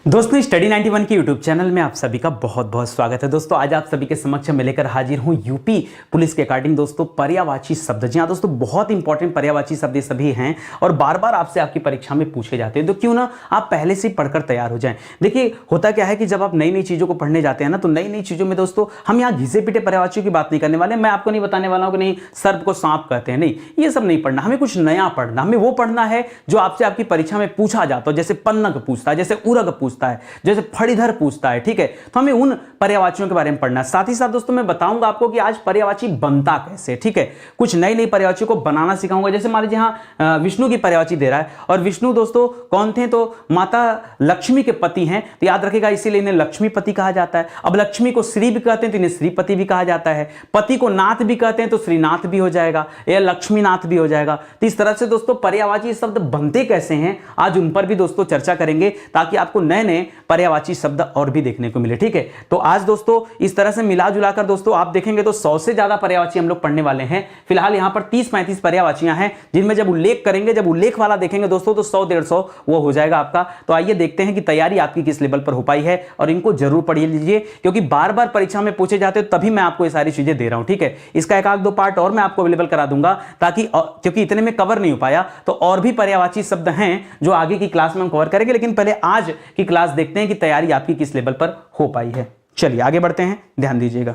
दोस्तों स्टडी 91 के YouTube channel में आप सभी का बहुत बहुत स्वागत है। दोस्तों आज आप सभी के समक्ष मैं लेकर हाजिर हूं यूपी पुलिस के अकॉर्डिंग दोस्तों पर्यायवाची शब्द। जी हां दोस्तों, बहुत इंपॉर्टेंट पर्यायवाची शब्द ये सभी हैं और बार बार आपसे आपकी परीक्षा में पूछे जाते हैं, तो क्यों ना आप पहले से पढ़कर तैयार हो जाएं। देखिए होता क्या है कि जब आप नई नई चीजों को पढ़ने जाते हैं ना, तो नई नई चीजों में दोस्तों हम यहाँ घिसे पिटे पर्यायवाचियों की बात नहीं करने वाले। मैं आपको नहीं बताने वाला हूं कि नहीं सर्प को सांप कहते हैं, नहीं, ये सब नहीं पढ़ना। हमें कुछ नया पढ़ना, हमें वो पढ़ना है जो आपसे आपकी परीक्षा में पूछा जाता है। जैसे पन्नग पूछता है, जैसे उरग पूछता है, जैसे फणीधर पूछता है, ठीक है। तो हमें उन पर्यायवाचियों के बारे में पढ़ना है। साथ ही साथ दोस्तों मैं बताऊंगा आपको कि आज पर्यायवाची बनता कैसे, ठीक है। कुछ नई नई पर्यायवाचियों को बनाना सिखाऊंगा। जैसे मान लीजिए यहां विष्णु की पर्यायवाची दे रहा है, और विष्णु दोस्तों कौन थे, तो माता लक्ष्मी के पति हैं, तो याद रखिएगा इसीलिए इन्हें लक्ष्मीपति कहा जाता है। अब लक्ष्मी को श्री भी कहते हैं तो इन्हें श्रीपति भी कहा जाता है। पति को नाथ भी कहते हैं तो श्रीनाथ भी हो जाएगा, या लक्ष्मीनाथ भी हो जाएगा। तो इस तरह से दोस्तों पर्यायवाची शब्द बनते कैसे हैं, आज उन पर भी दोस्तों चर्चा करेंगे, ताकि आपको नए नए पर्यायवाची शब्द और भी देखने को मिले, ठीक है। तो आज दोस्तों इस तरह से मिला जुलाकर दोस्तों आप देखेंगे तो 100 से ज्यादा पर्यायवाची हम लोग पढ़ने वाले हैं। फिलहाल यहां पर 30-35 पर्यायवाचियां हैं, जिनमें जब उल्लेख करेंगे, जब उल्लेख वाला देखेंगे दोस्तों, तो 100-150 वो हो जाएगा आपका। तो आइए देखते हैं कि तैयारी आपकी किस लेवल पर हो पाई है, और इनको जरूर पढ़ लीजिए, क्योंकि बार बार परीक्षा में पूछे जाते हैं, तभी मैं आपको ये सारी चीजें दे रहा हूं, ठीक है। इसका एक आध दो पार्ट और मैं आपको अवेलेबल करा दूंगा, ताकि क्योंकि इतने में कवर नहीं हो पाया, तो और भी पर्यायवाची शब्द हैं जो आगे की क्लास में हम कवर करेंगे। लेकिन पहले आज की क्लास देखते हैं कि तैयारी आपकी किस लेवल पर हो पाई है। चलिए आगे बढ़ते हैं, ध्यान दीजिएगा।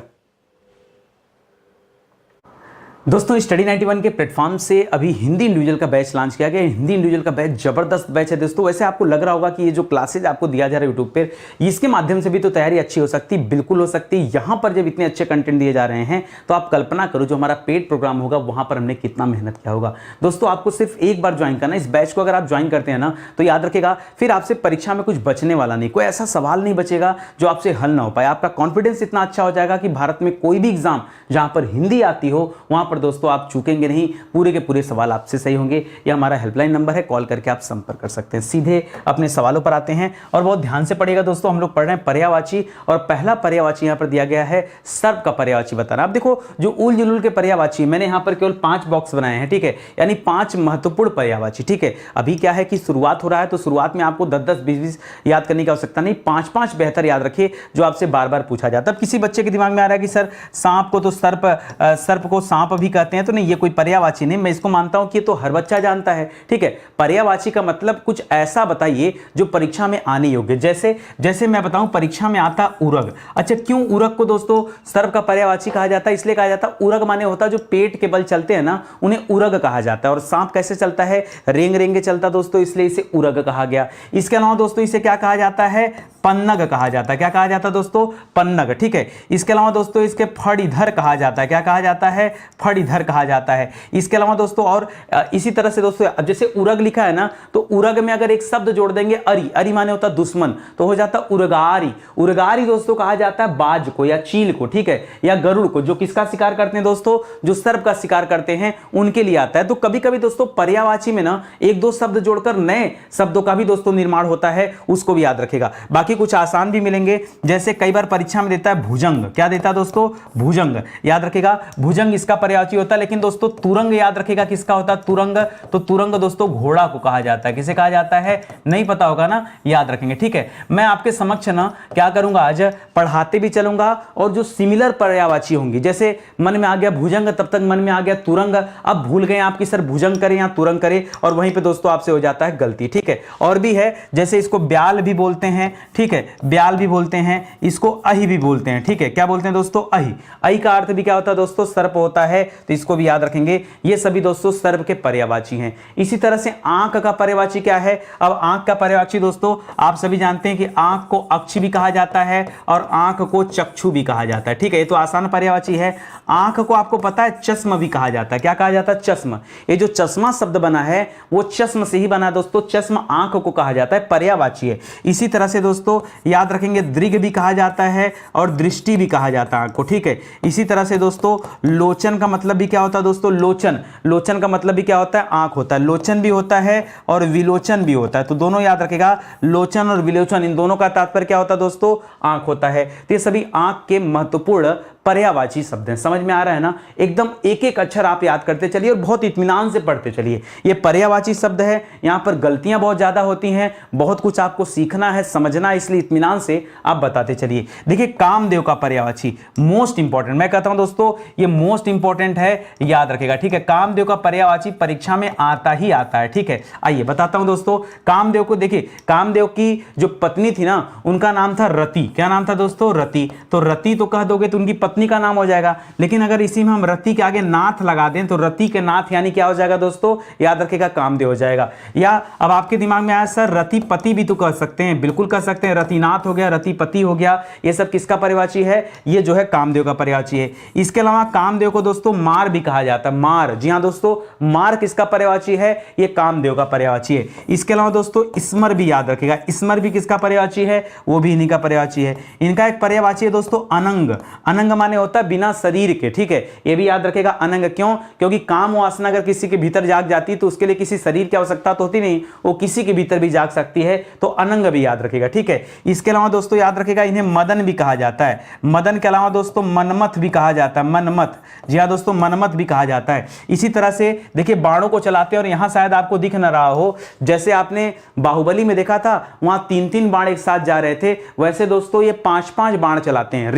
दोस्तों स्टडी 91 के प्लेटफॉर्म से अभी हिंदी इंडिविजुअल का बैच लॉन्च किया गया। हिंदी इंडिविजुअल का बैच जबरदस्त बैच है दोस्तों। वैसे आपको लग रहा होगा कि ये जो क्लासेज आपको दिया जा रहा है यूट्यूब पे, इसके माध्यम से भी तो तैयारी अच्छी हो सकती, बिल्कुल हो सकती। यहां पर जब इतने अच्छे कंटेंट दिए जा रहे हैं, तो आप कल्पना करो जो हमारा पेड प्रोग्राम होगा वहां पर हमने कितना मेहनत किया होगा। दोस्तों आपको सिर्फ एक बार ज्वाइन करना। इस बैच को अगर आप ज्वाइन करते हैं ना, तो याद रखेगा फिर आपसे परीक्षा में कुछ बचने वाला नहीं, कोई ऐसा सवाल नहीं बचेगा जो आपसे हल ना हो पाए। आपका कॉन्फिडेंस इतना अच्छा हो जाएगा कि भारत में कोई भी एग्जाम जहां पर हिंदी आती हो, वहां पर दोस्तों आप चूके नहीं, पूरे के पूरे सवाल आपसे सही होंगे। यह हमारा हेल्पलाइन नंबर है, कॉल करके आप संपर्क कर सकते हैं। सीधे अपने सवालों पर आते हैं और बहुत ध्यान से पढ़िएगा दोस्तों। हम लोग पढ़ रहे हैं पर्यायवाची, और पहला पर्यायवाची यहां पर दिया गया है सर्प का पर्यायवाची बताना। आप देखो जो उल जुलूल के पर्यायवाची, मैंने यहां पर केवल 5 बॉक्स बनाए हैं, ठीक है, यानी 5 महत्वपूर्ण पर्यायवाची, ठीक है। अभी क्या है कि शुरुआत हो रहा है, तो शुरुआत में आपको 10-10, 20-20 याद करने की आवश्यकता नहीं, 5-5 बेहतर याद रखिए जो आपसे बार बार पूछा जाता है। अब किसी बच्चे के दिमाग में आ रहा है कि सर सांप को तो सर्प को सांप भी कहते हैं, तो नहीं, ये कोई पर्यायवाची नहीं। मैं इसको मानता हूं कि ये तो हर बच्चा जानता है, ठीक है। पर्यायवाची का मतलब कुछ ऐसा बताइए जो परीक्षा में आने योग्य। जैसे मैं बताऊं, परीक्षा में आता उरग। अच्छा, क्यों उरग को दोस्तों सर्प का पर्यायवाची कहा जाता है? इसलिए कहा जाता है, उरग माने होता है जो पेट के बल चलते हैं ना, उन्हें उरग कहा जाता है। और सांप कैसे चलता है? रेंग रेंगे चलता दोस्तों, इसलिए इसे उरग कहा गया। इसके अलावा दोस्तों इसे क्या कहा जाता है? पन्नग कहा जाता है। क्या कहा जाता है दोस्तों? पन्नग, ठीक है। इसके अलावा दोस्तों इसके फणीधर कहा जाता है। क्या कहा जाता है? फणीधर कहा जाता है। इसके अलावा दोस्तों और इसी तरह से दोस्तों जैसे उरग लिखा है ना, तो उरग में अगर एक शब्द जोड़ देंगे अरि, अरि माने होता दुश्मन, तो हो जाता उरगारी। उरगारी दोस्तों कहा जाता है बाज को या चील को, ठीक है, या गरुड़ को, जो किसका शिकार करते हैं दोस्तों? जो सर्प का शिकार करते हैं, उनके लिए आता है। तो कभी कभी दोस्तों पर्यायवाची में ना 1-2 शब्द जोड़कर नए शब्दों का भी दोस्तों निर्माण होता है, उसको भी याद रखेगा। बाकी कुछ आसान भी मिलेंगे, जैसे कई बार परीक्षा में देता है भुजंग। क्या देता है दोस्तों? भुजंग, याद रखेगा, भुजंग इसका पर्यायवाची होता है। लेकिन दोस्तों तुरंग याद रखेगा, किसका होता है? तुरंग। तो तुरंग दोस्तों घोड़ा को कहा जाता है। किसे कहा जाता है? नहीं पता होगा ना, याद रखेंगे, ठीक है। मैं आपके समक्ष ना क्या करूंगा, आज पढ़ाते भी चलूंगा, और जो सिमिलर पर्यायवाची होंगी, जैसे मन में आ गया भुजंग, तब तक मन में आ गया तुरंग, अब भूल गए आपकी सर भुजंग करे या तुरंग करे, और वहीं पे दोस्तों आपसे हो जाता है गलती, ठीक है। और भी है, जैसे इसको ब्याल भी बोलते हैं, ठीक है, ब्याल भी बोलते हैं, इसको अहि भी बोलते हैं, ठीक है। क्या बोलते हैं दोस्तों? अहि। अहि का अर्थ भी क्या होता है दोस्तों? सर्प होता है, तो इसको भी याद रखेंगे। ये सभी दोस्तों सर्प के पर्यायवाची हैं। इसी तरह से आंख का पर्यायवाची क्या है? अब आंख का पर्यायवाची दोस्तों आप सभी जानते हैं कि आंख को अक्ष भी कहा जाता है, और आंख को चक्षु भी कहा जाता है, ठीक है। ये तो आसान पर्यायवाची है। आंख को आपको पता है चश्म भी कहा जाता है। क्या कहा जाता है? चश्म। ये जो चश्मा शब्द बना है वो चश्म से ही बना है दोस्तों। चश्म आंख को कहा जाता है, पर्यायवाची है। इसी तरह से दोस्तों याद रखेंगे दृग भी कहा जाता है, और दृष्टि भी कहा जाता है आंख को, ठीक है। इसी तरह से दोस्तों लोचन का मतलब भी क्या होता है दोस्तों? लोचन। लोचन का मतलब भी क्या होता है? आंख होता है। लोचन भी होता है और विलोचन भी होता है, तो दोनों याद रखेगा। लोचन और विलोचन, इन दोनों का तात्पर्य क्या होता है दोस्तों? आंख होता है। तो ये सभी आंख के महत्वपूर्ण पर्यायवाची शब्द हैं। समझ में आ रहा है ना? एकदम एक एक अक्षर आप याद करते चलिए और बहुत इत्मीनान से पढ़ते चलिए। ये पर्यायवाची शब्द है, यहां पर गलतियां बहुत ज्यादा होती हैं, बहुत कुछ आपको सीखना है, समझना है, इसलिए इत्मीनान से आप बताते चलिए। देखिए कामदेव का पर्यायवाची मोस्ट इंपॉर्टेंट, मैं कहता हूं दोस्तों ये मोस्ट इंपॉर्टेंट है, याद रखेगा। ठीक है, कामदेव का पर्यायवाची परीक्षा में आता ही आता है। ठीक है, आइए बताता हूं दोस्तों। कामदेव को देखिए, कामदेव की जो पत्नी थी ना उनका नाम था रति। क्या नाम था दोस्तों? रति। तो रति तो कह दोगे तो उनकी पत्नी का नाम हो जाएगा, लेकिन अगर इसी में हम रति के आगे नाथ लगा दें तो रति के नाथ यानी क्या हो जाएगा दोस्तों? याद रखेगा कामदेव हो जाएगा। या अब आपके दिमाग में आया सर रतिपति भी तो कह सकते हैं, बिल्कुल कह सकते हैं, रतिनाथ हो गया, रतिपति हो गया, ये सब किसका पर्यायवाची है? ये जो है कामदेव का पर्यायवाची है। इसके अलावा कामदेव को दोस्तों मार भी कहा जाता है, मार। जी हाँ दोस्तों, मार किसका पर्यायवाची है? ये कामदेव का पर्यायवाची है। इसके अलावा दोस्तों स्मर भी याद रखेगा, स्मर भी किसका पर्यायवाची है? वो भी इन्हीं का पर्यायवाची है। इनका एक पर्यायवाची है दोस्तों अनंग। अनंग माने होता है बिना शरीर के। ठीक है, ये भी याद रखेगा अनंग। क्यों? क्योंकि काम वासना अगर किसी के भीतर जाग जाती तो उसके लिए किसी शरीर की आवश्यकता तो होती नहीं, वो किसी के भीतर भी जाग सकती है, तो अनंग भी याद रखेगा। ठीक है, इसके अलावा दोस्तों याद रखेगा इन्हें मदन भी कहा जाता है। मदन के अलावा दोस्तों मनमथ भी कहा जाता है, मनमथ। जी हाँ दोस्तों, मनमथ भी कहा जाता है। इसी तरह से देखिए बाणों को चलाते हैं, और यहां शायद आपको दिख न रहा हो, जैसे आपने बाहुबली में देखा था वहां 3-3 बाण एक साथ जा रहे थे, वैसे दोस्तों ये 5-5 बाण चलाते हैं।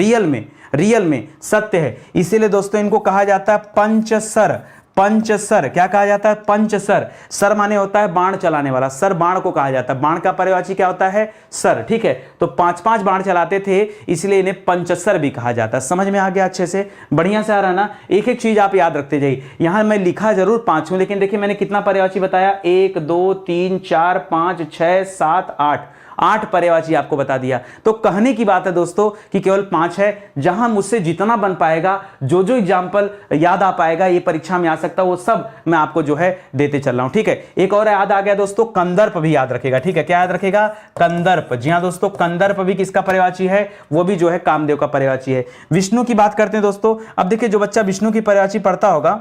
रियल में सत्य है, इसीलिए दोस्तों इनको कहा जाता है पंचसर। पंचसर क्या कहा जाता है? पंचसर। सर माने होता है बाण चलाने वाला, सर बाण को कहा जाता है। बाण का पर्यायवाची क्या होता है? सर। ठीक है, तो 5-5 बाण चलाते थे, इसलिए इन्हें पंचसर भी कहा जाता है। समझ में आ गया? अच्छे से, बढ़िया से आ रहा ना? एक एक चीज आप याद रखते जाइए। यहां मैं लिखा जरूर 5 हूं, लेकिन देखिए मैंने कितना पर्यायवाची बताया? 1 2 3 4 5 6 7 8 पर्यायवाची आपको बता दिया। तो कहने की बात है दोस्तों कि केवल 5 है। जहां मुझसे जितना बन पाएगा, जो जो एग्जाम्पल याद आ पाएगा ये परीक्षा में आ सकता है, वो सब मैं आपको जो है देते चल रहा हूं। ठीक है, एक और याद आ गया दोस्तों, कंदर्प भी याद रखेगा। ठीक है, क्या याद रखेगा? कंदर्प। जी हाँ दोस्तों, कंदर्प भी किसका पर्यायवाची है? वो भी जो है कामदेव का पर्यायवाची है। विष्णु की बात करते हैं दोस्तों। अब देखिए जो बच्चा विष्णु की पर्यायवाची पढ़ता होगा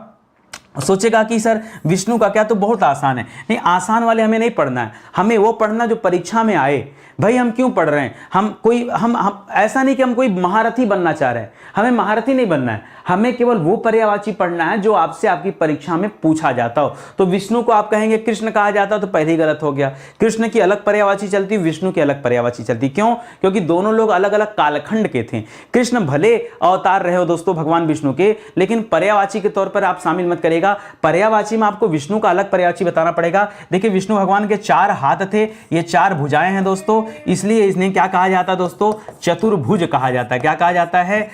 सोचेगा कि सर विष्णु का क्या, तो बहुत आसान है। नहीं, आसान वाले हमें नहीं पढ़ना है, हमें वो पढ़ना जो परीक्षा में आए। भाई हम क्यों पढ़ रहे हैं? हम ऐसा नहीं कि हम कोई महारथी बनना चाह रहे हैं, हमें महारथी नहीं बनना है, हमें केवल वो पर्यायवाची पढ़ना है जो आपसे आपकी परीक्षा में पूछा जाता हो। तो विष्णु को आप कहेंगे कृष्ण कहा जाता तो पहले ही गलत हो गया। कृष्ण की अलग पर्यायवाची चलती, विष्णु की अलग पर्यायवाची चलती। क्यों? क्योंकि दोनों लोग अलग अलग कालखंड के थे। कृष्ण भले अवतार रहे हो दोस्तों भगवान विष्णु के, लेकिन पर्यायवाची के तौर पर आप शामिल मत करिएगा। पर्यायवाची में आपको विष्णु का अलग पर्यायवाची बताना पड़ेगा। देखिए विष्णु भगवान के 4 हाथ थे, ये 4 भुजाएं हैं दोस्तों, इसलिए इन्हें क्या कहा जाता है दोस्तों? चतुर्भुज कहा जाता है। क्या कहा जाता है?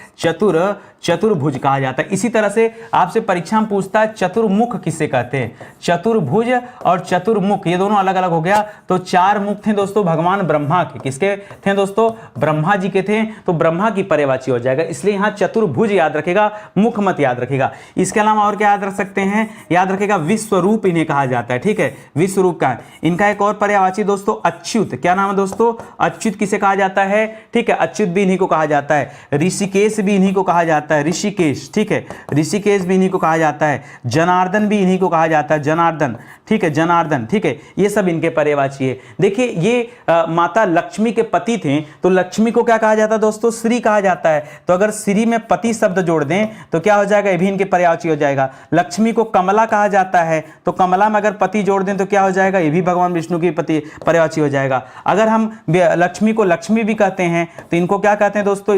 चतुर्भुज कहा जाता है। इसी तरह से आपसे परीक्षा में पूछता है चतुर्मुख किसे कहते हैं? चतुर्भुज और चतुर्मुख ये दोनों अलग अलग हो गया। तो 4 मुख थे दोस्तों भगवान ब्रह्मा के। किसके थे दोस्तों? ब्रह्मा जी के थे, तो ब्रह्मा की पर्यायवाची हो जाएगा। इसलिए यहां चतुर्भुज याद रखेगा, मुख मत याद रखेगा। इसके अलावा और क्या याद रख सकते हैं? याद रखेगा विश्वरूप इन्हें कहा जाता है। ठीक है, विश्वरूप का। इनका एक और पर्यायवाची दोस्तों अच्युत। क्या नाम है दोस्तों? अच्युत किसे कहा जाता है? ठीक है, अच्युत भी इन्हीं को कहा जाता है। ऋषिकेश भी इन्हीं को कहा जाता है, ऋषिकेश। ठीक है, ऋषिकेश भी इन्हीं को कहा जाता है। जनार्दन भी इन्हीं को कहा जाता है, जनार्दन। ठीक है, जनार्दन। ठीक है, ये सब इनके पर्यायवाची है। देखिए ये माता लक्ष्मी के पति थे, तो लक्ष्मी को क्या कहा जाता है दोस्तों? श्री कहा जाता है। तो अगर श्री में पति शब्द जोड़ दें तो क्या हो जाएगा? ये भी इनके पर्यायवाची हो जाएगा। लक्ष्मी को कमला कहा जाता है, तो कमला में अगर पति जोड़ दें तो क्या हो जाएगा? ये भी भगवान विष्णु की पति पर्यायवाची हो जाएगा। अगर हम लक्ष्मी को लक्ष्मी भी कहते हैं तो इनको क्या कहते हैं दोस्तों?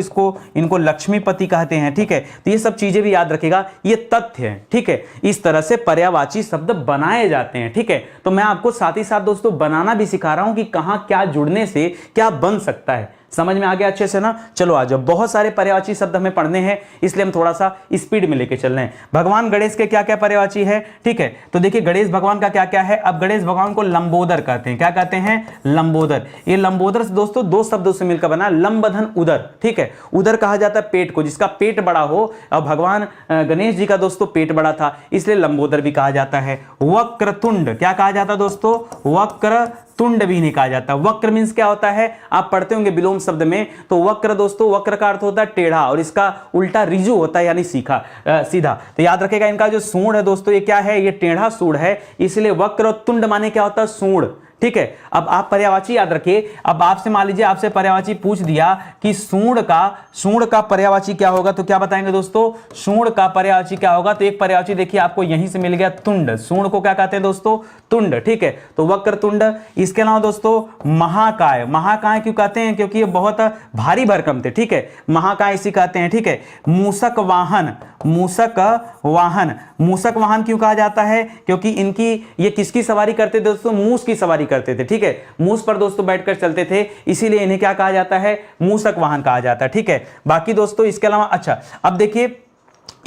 इनको लक्ष्मीपति कहते हैं। ठीक है, तो ये सब चीजें भी याद रखेगा, ये तथ्य है। ठीक है, इस तरह से पर्यायवाची शब्द बनाए जाते हैं। ठीक है, तो मैं आपको साथ ही साथ दोस्तों बनाना भी सिखा रहा हूं कि कहां क्या जुड़ने से क्या बन सकता है। समझ में आ गया अच्छे से ना? चलो आ जाओ, बहुत सारे पर्यायवाची शब्द हमें पढ़ने हैं, इसलिए हम थोड़ा सा स्पीड में लेके चल रहे हैं। भगवान गणेश के क्या क्या पर्यायवाची है? ठीक है, तो देखिए गणेश भगवान का क्या क्या है। अब गणेश भगवान को लंबोदर कहते हैं। क्या कहते हैं? लंबोदर। ये लंबोदर दोस्तों 2 शब्दों से मिलकर बना, लंबधन उदर। ठीक है, उदर कहा जाता है पेट को, जिसका पेट बड़ा हो। और भगवान गणेश जी का दोस्तों पेट बड़ा था, इसलिए लंबोदर भी कहा जाता है। वक्रतुंड क्या कहा जाता है दोस्तों? वक्र तुंड भी नहीं कहा जाता। वक्र मींस क्या होता है? आप पढ़ते होंगे विलोम शब्द में, तो वक्र दोस्तों, वक्र का अर्थ होता है टेढ़ा, और इसका उल्टा रिजु होता है, यानी सीधा। तो याद रखेगा इनका जो सूंड है दोस्तों, ये क्या है? ये टेढ़ा सूंड है, इसलिए वक्र। तुंड माने क्या होता है? सूंड। ठीक है। अब आप पर्यायवाची याद रखिए। अब आपसे मान लीजिए आपसे पर्यायवाची पूछ दिया कि सूंड का पर्यायवाची क्या होगा, तो क्या बताएंगे दोस्तों, सूंड का पर्यायवाची क्या होगा। तो एक पर्यायवाची देखिए आपको यहीं से मिल गया, तुंड। सूंड को क्या कहते हैं दोस्तों, तुंड, ठीक है। तो वक्रतुंड। इसके अलावा दोस्तों महाकाय, महाकाय क्यों कहते हैं, क्योंकि ये बहुत भारी भरकम थे, ठीक है, महाकाय इसी कहते हैं, ठीक है। मूषक वाहन, मूषक वाहन, मूषक वाहन क्यों कहा जाता है, क्योंकि इनकी ये किसकी सवारी करते थे दोस्तों, मूस की सवारी करते थे, ठीक है, मूस पर दोस्तों बैठकर चलते थे, इसीलिए इन्हें क्या कहा जाता है, मूषक वाहन कहा जाता है, ठीक है। बाकी दोस्तों इसके अलावा अच्छा, अब देखिए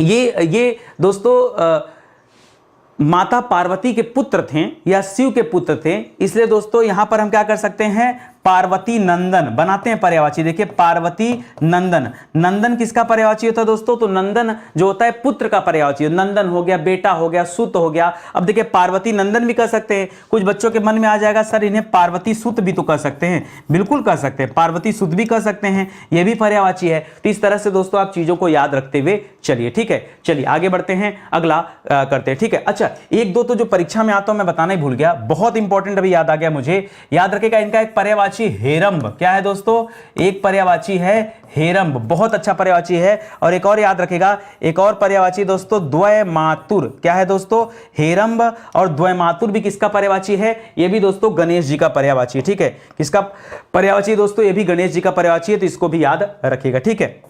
ये दोस्तों माता पार्वती के पुत्र थे या शिव के पुत्र थे, इसलिए दोस्तों यहां पर हम क्या कर सकते हैं, पार्वती नंदन बनाते हैं पर्यायवाची। देखिए पार्वती नंदन, नंदन किसका पर्यायवाची होता है दोस्तों, तो नंदन जो होता है पुत्र का पर्यायवाची, नंदन हो गया, बेटा हो गया, सुत हो गया। अब देखिए पार्वती नंदन भी कह सकते हैं। कुछ बच्चों के मन में आ जाएगा सर इन्हें पार्वती सुत भी तो कह सकते हैं, बिल्कुल कह सकते हैं, पार्वती सुत भी कह सकते हैं, यह भी पर्यायवाची है। तो इस तरह से दोस्तों आप चीजों को याद रखते हुए चलिए, ठीक है। चलिए आगे बढ़ते हैं, अगला करते हैं, ठीक है। अच्छा एक दो तो जो परीक्षा में आता हूं मैं बताना ही भूल गया, बहुत इंपॉर्टेंट अभी याद आ गया मुझे, याद रखेगा इनका एक पर्यायवाची हेरंब। क्या है दोस्तों, एक पर्यायवाची है हेरंब, बहुत अच्छा पर्यायवाची है। और एक और याद रखेगा, एक और पर्यायवाची दोस्तों द्वयमातुर। क्या है दोस्तों, हेरंब और द्वयमातुर भी किसका पर्यायवाची है, ये भी दोस्तों गणेश जी का पर्यायवाची है, ठीक है। किसका पर्यायवाची दोस्तों, ये भी गणेश जी का पर्यायवाची है, तो इसको भी याद रखिएगा, ठीक है।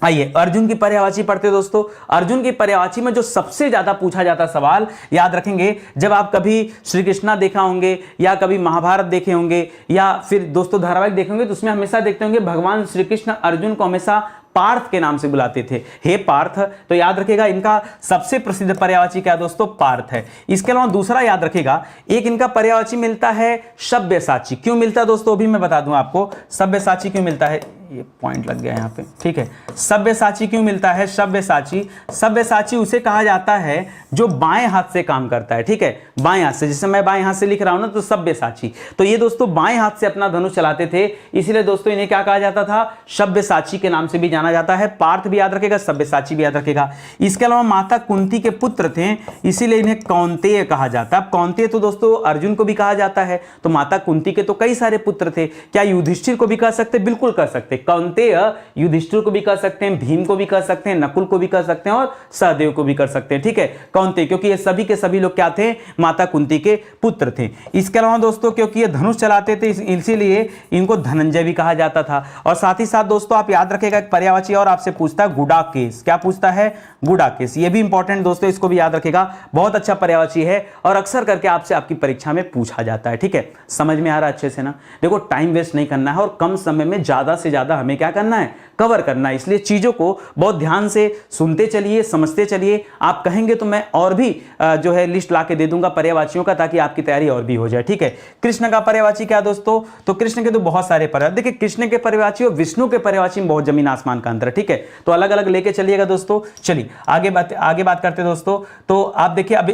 आइए अर्जुन की पर्यायवाची पढ़ते दोस्तों। अर्जुन की पर्यायवाची में जो सबसे ज्यादा पूछा जाता सवाल याद रखेंगे, जब आप कभी श्री कृष्णा देखा होंगे या कभी महाभारत देखे होंगे या फिर दोस्तों धारावाहिक देखे होंगे, तो उसमें हमेशा देखते होंगे भगवान श्री कृष्ण अर्जुन को हमेशा पार्थ के नाम से बुलाते थे, हे पार्थ। तो याद रखेगा इनका सबसे प्रसिद्ध पर्यायवाची क्या दोस्तों, पार्थ है। इसके अलावा दूसरा याद रखेगा, एक इनका पर्यायवाची मिलता है सब्यसाची। क्यों मिलता है दोस्तों, अभी मैं बता दूं आपको सब्यसाची क्यों मिलता है, ये पॉइंट लग गया यहाँ पे, ठीक है। सब्यसाची क्यों मिलता है, सब्यसाची, सब्यसाची उसे कहा जाता है जो बाएं हाथ से काम करता है, ठीक है, बाएं हाथ से। जैसे मैं बाएं हाथ से लिख रहा हूं ना, तो सब्यसाची, तो ये दोस्तों बाएं हाथ से अपना धनुष चलाते थे, इसीलिए दोस्तों इन्हें क्या कहा जाता था, सब्यसाची के नाम से भी जाना जाता है। पार्थ भी याद रखेगा, सब्यसाची भी याद रखेगा। इसके अलावा माता कुंती के पुत्र थे, इसीलिए इन्हें कौंतेय कहा जाता है। कौंतेय तो दोस्तों अर्जुन को भी कहा जाता है, तो माता कुंती के तो कई सारे पुत्र थे। क्या युधिष्ठिर को भी कह सकते, बिल्कुल कह सकते, कौंतेय युधिष्ठिर को भी कह सकते हैं, भीम को भी कह सकते हैं, नकुल को भी कह सकते हैं और सहदेव को भी कर सकते हैं, ठीक है, कौंतेय, क्योंकि ये सभी के सभी लोग क्या थे, माता कुंती के पुत्र थे। इसके अलावा दोस्तों क्योंकि ये धनुष चलाते थे, इसीलिए इनको धनंजय भी कहा जाता था। और साथ ही साथ दोस्तों आप याद रखेगा एक पर्यायवाची और आपसे पूछता है गुडाकेश। क्या पूछता है, गुडाकेश, ये भी इंपॉर्टेंट दोस्तों, इसको भी याद रखेगा, बहुत अच्छा पर्यायवाची है और अक्सर करके आपसे आपकी परीक्षा में पूछा जाता है, ठीक है। समझ में आ रहा है अच्छे से ना, देखो टाइम वेस्ट नहीं करना है और कम समय में ज्यादा से ज्यादा हमें क्या करना है, कवर करना है। इसलिए चीजों को बहुत ध्यान से सुनते चलिए, समझते चलिए। आप कहेंगे तो मैं और भी जो है लिस्ट ला के दे दूंगा पर्यायवाचियों का, ताकि आपकी तैयारी और भी हो जाए, ठीक है। कृष्ण का पर्यायवाची क्या दोस्तों, तो कृष्ण के तो बहुत सारे पर्यायवाची, देखिए कृष्ण के पर्यायवाची और विष्णु के पर्यायवाची में बहुत जमीन आसमान का अंतर है, ठीक है, तो अलग अलग लेके चलिएगा दोस्तों। चलिए आगे बात करते दोस्तों। तो आप देखिए अभी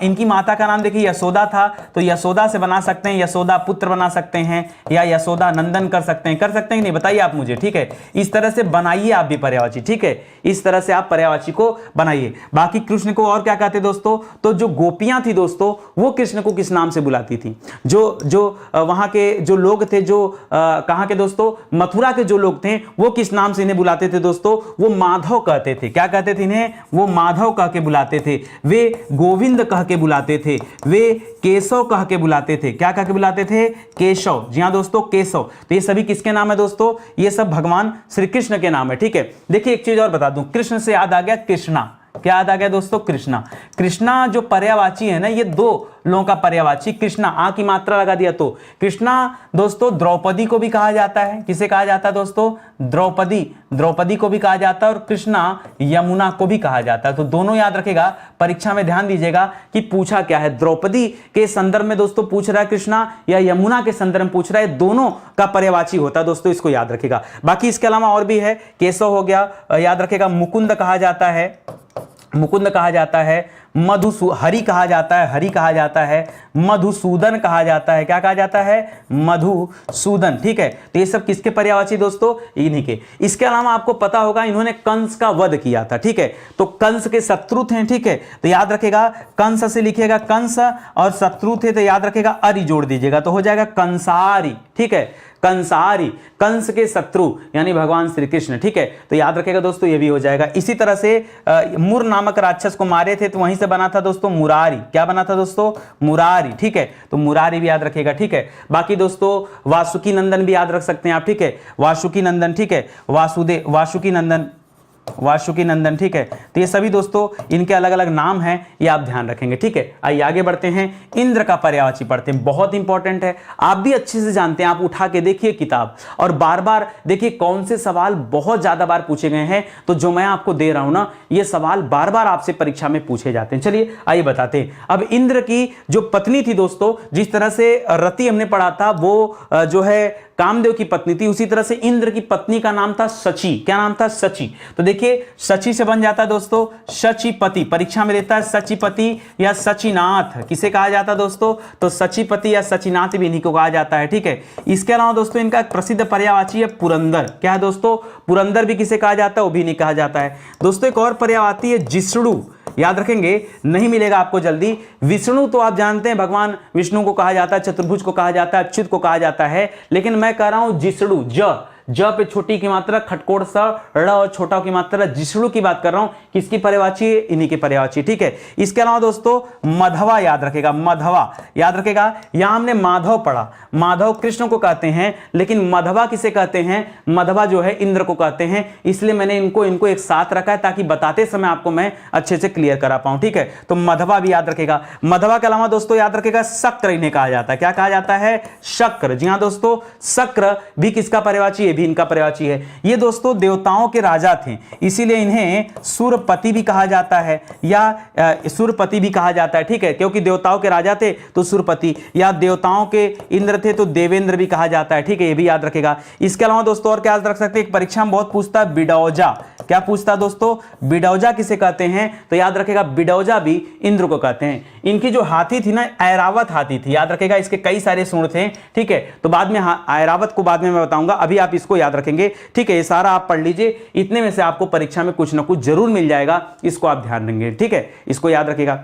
इनकी माता का नाम देखिए यशोदा था, तो यशोदा से बना सकते हैं, यशोदा पुत्र बना सकते हैं या यशोदा नंदन कर सकते हैं, कि नहीं, बताइए आप मुझे, ठीक है। इस तरह से बनाइए आप भी पर्यायवाची, ठीक है, इस तरह से आप पर्यायवाची को बनाइए। बाकी कृष्ण को और क्या कहते दोस्तों, तो जो गोपियां थी दोस्तों वो कृष्ण को किस नाम से बुलाती थी, जो वहां के जो लोग थे, जो कहां के दोस्तों, मथुरा के जो लोग थे, वो किस नाम से इन्हें बुलाते थे दोस्तों, वो माधव कहते थे। क्या कहते थे इन्हें, वो माधव कह के बुलाते थे, वे गोविंद कह के बुलाते थे, वे केशव कह के बुलाते थे। क्या कह के बुलाते थे, केशव, जी हाँ दोस्तों केशव। तो ये सभी किसके नाम है दोस्तों, ये सब भगवान श्री कृष्ण के नाम है, ठीक है। देखिए एक चीज और बता दूं, कृष्ण से याद आ गया कृष्णा। क्या याद आ गया दोस्तों, कृष्णा। कृष्णा जो पर्यायवाची है ना, ये दो लोगों का पर्यायवाची, कृष्णा आ की मात्रा लगा दिया तो कृष्णा दोस्तों द्रौपदी को भी कहा जाता है। किसे कहा जाता है दोस्तों, द्रौपदी, द्रौपदी को भी कहा जाता है और कृष्णा यमुना को भी कहा जाता है। तो दोनों याद रखेगा, परीक्षा में ध्यान दीजिएगा कि पूछा क्या है, द्रौपदी के संदर्भ में दोस्तों पूछ रहा है कृष्णा या यमुना के संदर्भ में पूछ रहा है, दोनों का पर्यायवाची होता है दोस्तों, इसको याद रखेगा। बाकी इसके अलावा और भी है, केशव हो गया, याद रखेगा, मुकुंद कहा जाता है, मुकुंद कहा जाता है, हरि कहा जाता है, हरि कहा जाता है, मधुसूदन कहा जाता है। क्या कहा जाता है? मधुसूदन। ठीक है, तो ये सब किसके पर्यायवाची दोस्तों? इन्हीं के। इसके अलावा आपको पता होगा इन्होंने कंस का वध किया था। ठीक है, तो कंस के शत्रु थे। ठीक है, तो याद रखेगा कंस से लिखिएगा कंस, और शत्रु थे तो याद रखेगा अरि जोड़ दीजिएगा, तो हो जाएगा कंसारी। ठीक है, कंसारी, कंस के शत्रु यानी भगवान श्री कृष्ण। ठीक है, तो याद रखेगा दोस्तों ये भी हो जाएगा। इसी तरह से मुर नामक राक्षस को मारे थे तो वहीं से बना था दोस्तों मुरारी। क्या बना था दोस्तों? मुरारी। ठीक है, तो मुरारी भी याद रखेगा। ठीक है, बाकी दोस्तों वासुकी नंदन भी याद रख सकते हैं आप। ठीक है, वासुकी नंदन। ठीक है, वासुकी नंदन, वासुकी नंदन। ठीक है, तो ये सभी दोस्तों इनके अलग अलग नाम हैं, ये आप ध्यान रखेंगे। ठीक है, आइए आगे बढ़ते हैं। इंद्र का पर्यायवाची पढ़ते हैं, बहुत इंपॉर्टेंट है, आप भी अच्छे से जानते हैं। आप उठा के देखिए किताब और बार बार देखिए कौन से सवाल बहुत ज्यादा बार पूछे गए हैं। तो जो मैं आपको दे रहा हूं ना, ये सवाल बार बार आपसे परीक्षा में पूछे जाते हैं। चलिए आइए बताते हैं। अब इंद्र की जो पत्नी थी दोस्तों, जिस तरह से रति हमने पढ़ा था वो जो है कामदेव की पत्नी थी, उसी तरह से इंद्र की पत्नी का नाम था शची। क्या नाम था? शची। तो देखिए शची से बन जाता है दोस्तों शचीपति। परीक्षा में देता है शचीपति या शचीनाथ। किसे कहा जाता है दोस्तों? तो शचीपति या शचीनाथ भी इन्हीं को कहा जाता है। ठीक है, इसके अलावा दोस्तों इनका एक प्रसिद्ध पर्यायवाची है पुरंदर। क्या है दोस्तों? पुरंदर भी किसे कहा जाता है? वो भी नहीं कहा जाता है दोस्तों। एक और पर्यायवाची है जिष्णु, याद रखेंगे, नहीं मिलेगा आपको जल्दी। विष्णु तो आप जानते हैं भगवान विष्णु को कहा जाता है, चतुर्भुज को कहा जाता है, अच्युत को कहा जाता है, लेकिन मैं कह रहा हूं जिष्णु, ज पे छोटी की मात्रा, खटकोड़ सा ड़ और छोटा की मात्रा, जिष्णु की बात कर रहा हूं। किसकी पर्यायवाची? इन्हीं की पर्यायवाची। ठीक है, इसके अलावा दोस्तों मधवा याद रखेगा, मधवा याद रखेगा। यहां हमने माधव पढ़ा, माधव कृष्ण को कहते हैं, लेकिन मधवा किसे कहते हैं? मधवा जो है इंद्र को कहते हैं, इसलिए मैंने इनको एक साथ रखा है ताकि बताते समय आपको मैं अच्छे से क्लियर करा पाऊं। ठीक है, तो मधवा भी याद रखेगा। मधवा के अलावा दोस्तों याद रखेगा शक्र इन्हें कहा जाता है। क्या कहा जाता है? शक्र। जी हां दोस्तों, शक्र भी किसका पर्यायवाची है? भी इनका पर्यायवाची है। ये दोस्तों देवताओं के राजा थे, इसीलिए इन्हें सुरपति भी कहा जाता है या सुरपति भी कहा जाता है। ठीक है, क्योंकि देवताओं के राजा थे तो सुरपति, या देवताओं के इंद्र थे तो देवेंद्र भी कहा जाता है। ठीक है, ये भी याद रखेगा। इसके अलावा दोस्तों और क्या याद रख सकते हैं? एक परीक्षा में बहुत पूछता है बिडौजा। क्या पूछता है दोस्तों? बिडौजा किसे कहते हैं? तो याद रखेगा बिडौजा भी इंद्र को कहते हैं। इनकी जो हाथी थी ना, ऐरावत हाथी थी, याद रखेगा। इसके कई सारे सूंड थे। ठीक है, तो बाद में ऐरावत को बाद में मैं बताऊंगा, अभी आप इसको याद रखेंगे। ठीक है, ये सारा आप पढ़ लीजिए, इतने में से आपको परीक्षा में कुछ ना कुछ जरूर मिल जाएगा, इसको आप ध्यान देंगे। ठीक है, इसको याद रखेगा।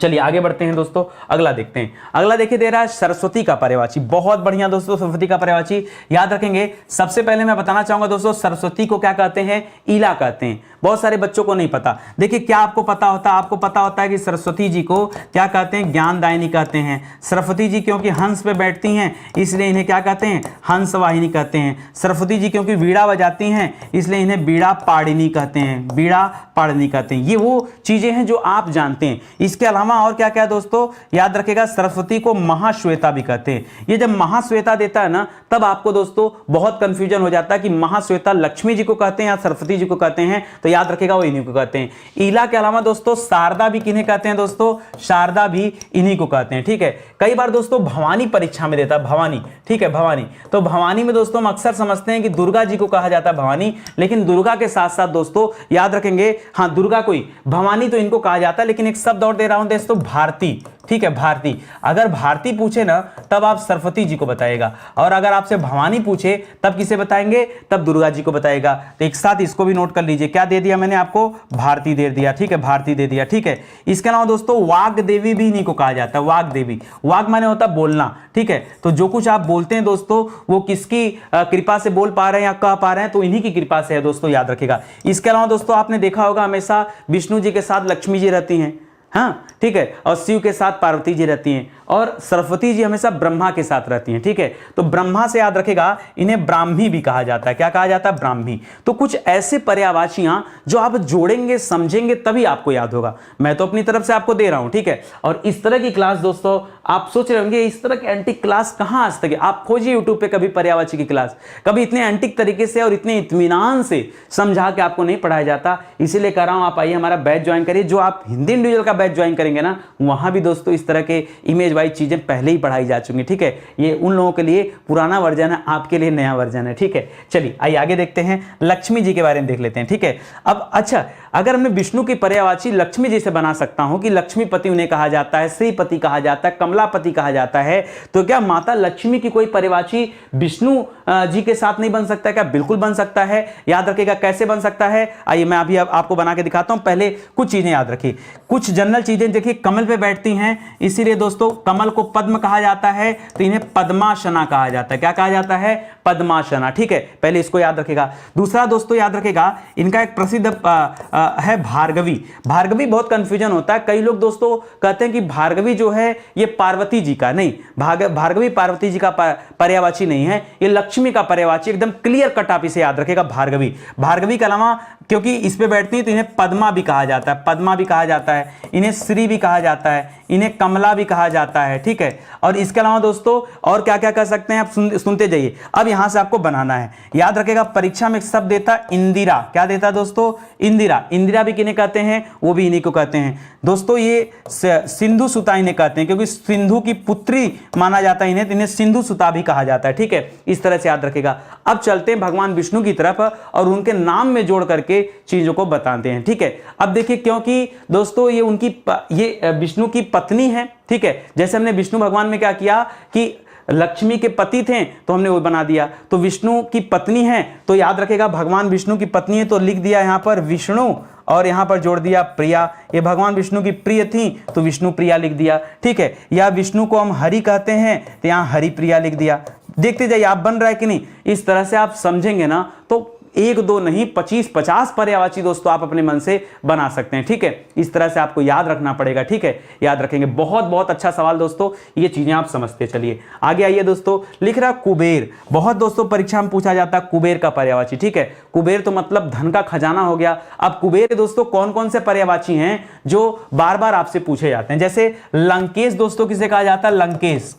चलिए आगे बढ़ते हैं दोस्तों, अगला देखते हैं। अगला देखिए दे रहा है सरस्वती का पर्यायवाची। बहुत बढ़िया दोस्तों, सरस्वती का पर्यायवाची याद रखेंगे। सबसे पहले मैं बताना चाहूंगा दोस्तों, सरस्वती को क्या कहते हैं? ईला कहते हैं। बहुत सारे बच्चों को नहीं पता। देखिए क्या आपको पता होता है? आपको पता होता है कि सरस्वती जी को क्या कहते हैं? ज्ञानदायिनी कहते हैं। सरस्वती जी क्योंकि हंस पे बैठती हैं इसलिए इन्हें क्या कहते हैं? हंस वाहिनी कहते हैं। सरस्वती जी क्योंकि वीणा बजाती हैं इसलिए इन्हें वीणा पाणिनी कहते हैं, वीणा पाणिनी कहते हैं। ये वो चीजें हैं जो आप जानते हैं। इसके अलावा और क्या क्या दोस्तों याद रखेगा? सरस्वती को महाश्वेता भी कहते हैं। ये जब महाश्वेता देता है ना, तब आपको दोस्तों बहुत कंफ्यूजन हो जाता है कि महाश्वेता लक्ष्मी जी को कहते हैं या सरस्वती जी को कहते हैं, तो याद रखेगा वो इन्हीं को कहते हैं। ईला के अलावा दोस्तों शारदा भी किन्हें कहते हैं दोस्तों? शारदा भी इन्हीं को कहते हैं। ठीक है, कई बार दोस्तों भवानी परीक्षा में देता है, भवानी। ठीक है, भवानी। तो भवानी में दोस्तों हम अक्सर समझते हैं कि दुर्गा जी को कहा जाता है भवानी, लेकिन दुर्गा के साथ साथ दोस्तों याद रखेंगे, हाँ दुर्गा कोई, भवानी तो इनको कहा जाता है, लेकिन एक शब्द और दे रहा हूं दोस्तों, भारती। ठीक है, भारती। अगर भारती पूछे ना तब आप सरस्वती जी को बताएगा, और अगर आपसे भवानी पूछे तब किसे बताएंगे? तब दुर्गा जी को बताएगा। तो एक साथ इसको भी नोट कर लीजिए। क्या दे दिया मैंने आपको? भारती दे दिया। ठीक है, भारती दे दिया। ठीक है, इसके अलावा दोस्तों वाग देवी भी इन्हीं को कहा जाता है। वाग देवी, वाग माने होता है बोलना। ठीक है, तो जो कुछ आप बोलते हैं दोस्तों वो किसकी कृपा से बोल पा रहे हैं या कह पा रहे हैं? तो इन्हीं की कृपा से है दोस्तों, याद रखेगा। इसके अलावा दोस्तों आपने देखा होगा हमेशा विष्णु जी के साथ लक्ष्मी जी रहती हैं, हाँ ठीक है, और शिव के साथ पार्वती जी रहती हैं, और सरस्वती जी हमेशा ब्रह्मा के साथ रहती हैं। ठीक है, तो ब्रह्मा से याद रखेगा इन्हें ब्राह्मी भी कहा जाता है। क्या कहा जाता है? ब्राह्मी। तो कुछ ऐसे पर्यायवाचियां जो आप जोड़ेंगे समझेंगे तभी आपको याद होगा। मैं तो अपनी तरफ से आपको दे रहा हूं। ठीक है, और इस तरह की क्लास दोस्तों आप सोच रहे होंगे इस तरह की एंटिक क्लास कहां आज तक है? आप खोजिए यूट्यूब पे कभी पर्यायवाची की क्लास, कभी इतने एंटिक तरीके से और इतने इत्मीनान से समझा के आपको नहीं पढ़ाया जाता। इसीलिए कह रहा हूं आप आइए हमारा बैच ज्वाइन करिए। जो आप हिंदी इंडिविजुअल का बैच ज्वाइन करेंगे ना, वहां भी दोस्तों इस तरह के इमेज वाइज चीजें पहले ही पढ़ाई जा चुकी। ठीक है, ये उन लोगों के लिए पुराना वर्जन है, आपके लिए नया वर्जन है। ठीक है, चलिए आइए आगे देखते हैं, लक्ष्मी जी के बारे में देख लेते हैं। ठीक है, अब अच्छा अगर मैं विष्णु की पर्यायवाची लक्ष्मी जी से बना सकता हूं कि लक्ष्मीपति उन्हें कहा जाता है, श्रीपति कहा जाता है, कमलापति कहा जाता है, तो क्या माता लक्ष्मी की कोई पर्यायवाची विष्णु जी के साथ नहीं बन सकता? क्या बिल्कुल बन सकता है। याद रखिएगा कैसे बन सकता है, आइए मैं अभी आपको बना के दिखाता हूं। पहले कुछ चीजें याद रखिए, कुछ जनरल चीजें देखिए। कमल पे बैठती हैं, इसीलिए दोस्तों कमल को पद्म कहा जाता है, तो इन्हें पद्मासना कहा जाता है। क्या कहा जाता है? पद्मासना। ठीक है, पहले इसको याद रखेगा। दूसरा दोस्तों याद रखेगा, इनका एक प्रसिद्ध है भार्गवी। भार्गवी बहुत कंफ्यूजन होता है, कई लोग दोस्तों कहते हैं कि भार्गवी जो है ये पार्वती जी का, नहीं, भार्गवी पार्वती जी का पर्यायवाची नहीं है, ये लक्ष्मी का पर्यायवाची। एकदम क्लियर कट आप इसे याद रखेगा, भार्गवी। भार्गवी के अलावा क्योंकि इस पे बैठती है तो इन्हें पद्मा भी कहा जाता है, पद्मा भी कहा जाता है, इन्हें श्री भी कहा जाता है, इन्हें कमला भी कहा जाता है। ठीक है, और इसके अलावा दोस्तों और क्या क्या कर सकते हैं आप सुनते जाइए। अब यहां से आपको बनाना है, याद रखेगा परीक्षा में एक शब्द देता इंदिरा। क्या देता दोस्तों? इंदिरा। इंदिरा भी किन्हें कहते हैं? वो भी इन्हीं को कहते हैं दोस्तों। ये सिंधु सुता इन्हें कहते हैं, क्योंकि सिंधु की पुत्री माना जाता है इन्हें, तो इन्हें सिंधु सुता भी कहा जाता है। ठीक है, इस तरह से याद रखेगा। अब चलते हैं भगवान विष्णु की तरफ और उनके नाम में जोड़ करके चीजों को बताते हैं। ठीक है, अब देखिए क्योंकि दोस्तों ये विष्णु की पत्नी है। ठीक है, जैसे हमने विष्णु भगवान में क्या किया कि लक्ष्मी के पति थे तो हमने वो बना दिया, तो विष्णु की पत्नी है तो याद रखेगा भगवान विष्णु की पत्नी है, तो लिख दिया यहां पर विष्णु और यहां पर जोड़ दिया प्रिया। ये भगवान विष्णु की प्रिय थी तो विष्णु प्रिया लिख दिया। ठीक है, या विष्णु को हम हरि कहते हैं तो यहां हरि प्रिया लिख दिया। देखते जाइए आप बन रहा है कि नहीं। इस तरह से आप समझेंगे ना तो एक दो नहीं 25-50 पर्यायवाची दोस्तों आप अपने मन से बना सकते हैं। ठीक है, इस तरह से आपको याद रखना पड़ेगा। ठीक है, याद रखेंगे। बहुत बहुत अच्छा सवाल दोस्तों, ये चीजें आप समझते चलिए। आगे आइए दोस्तों, लिख रहा कुबेर। बहुत दोस्तों परीक्षा में पूछा जाता है कुबेर का पर्यायवाची। ठीक है, कुबेर तो मतलब धन का खजाना हो गया। अब कुबेर दोस्तों कौन कौन से पर्यायवाची हैं जो बार बार आपसे पूछे जाते हैं? जैसे लंकेश दोस्तों किसे कहा जाता है? लंकेश।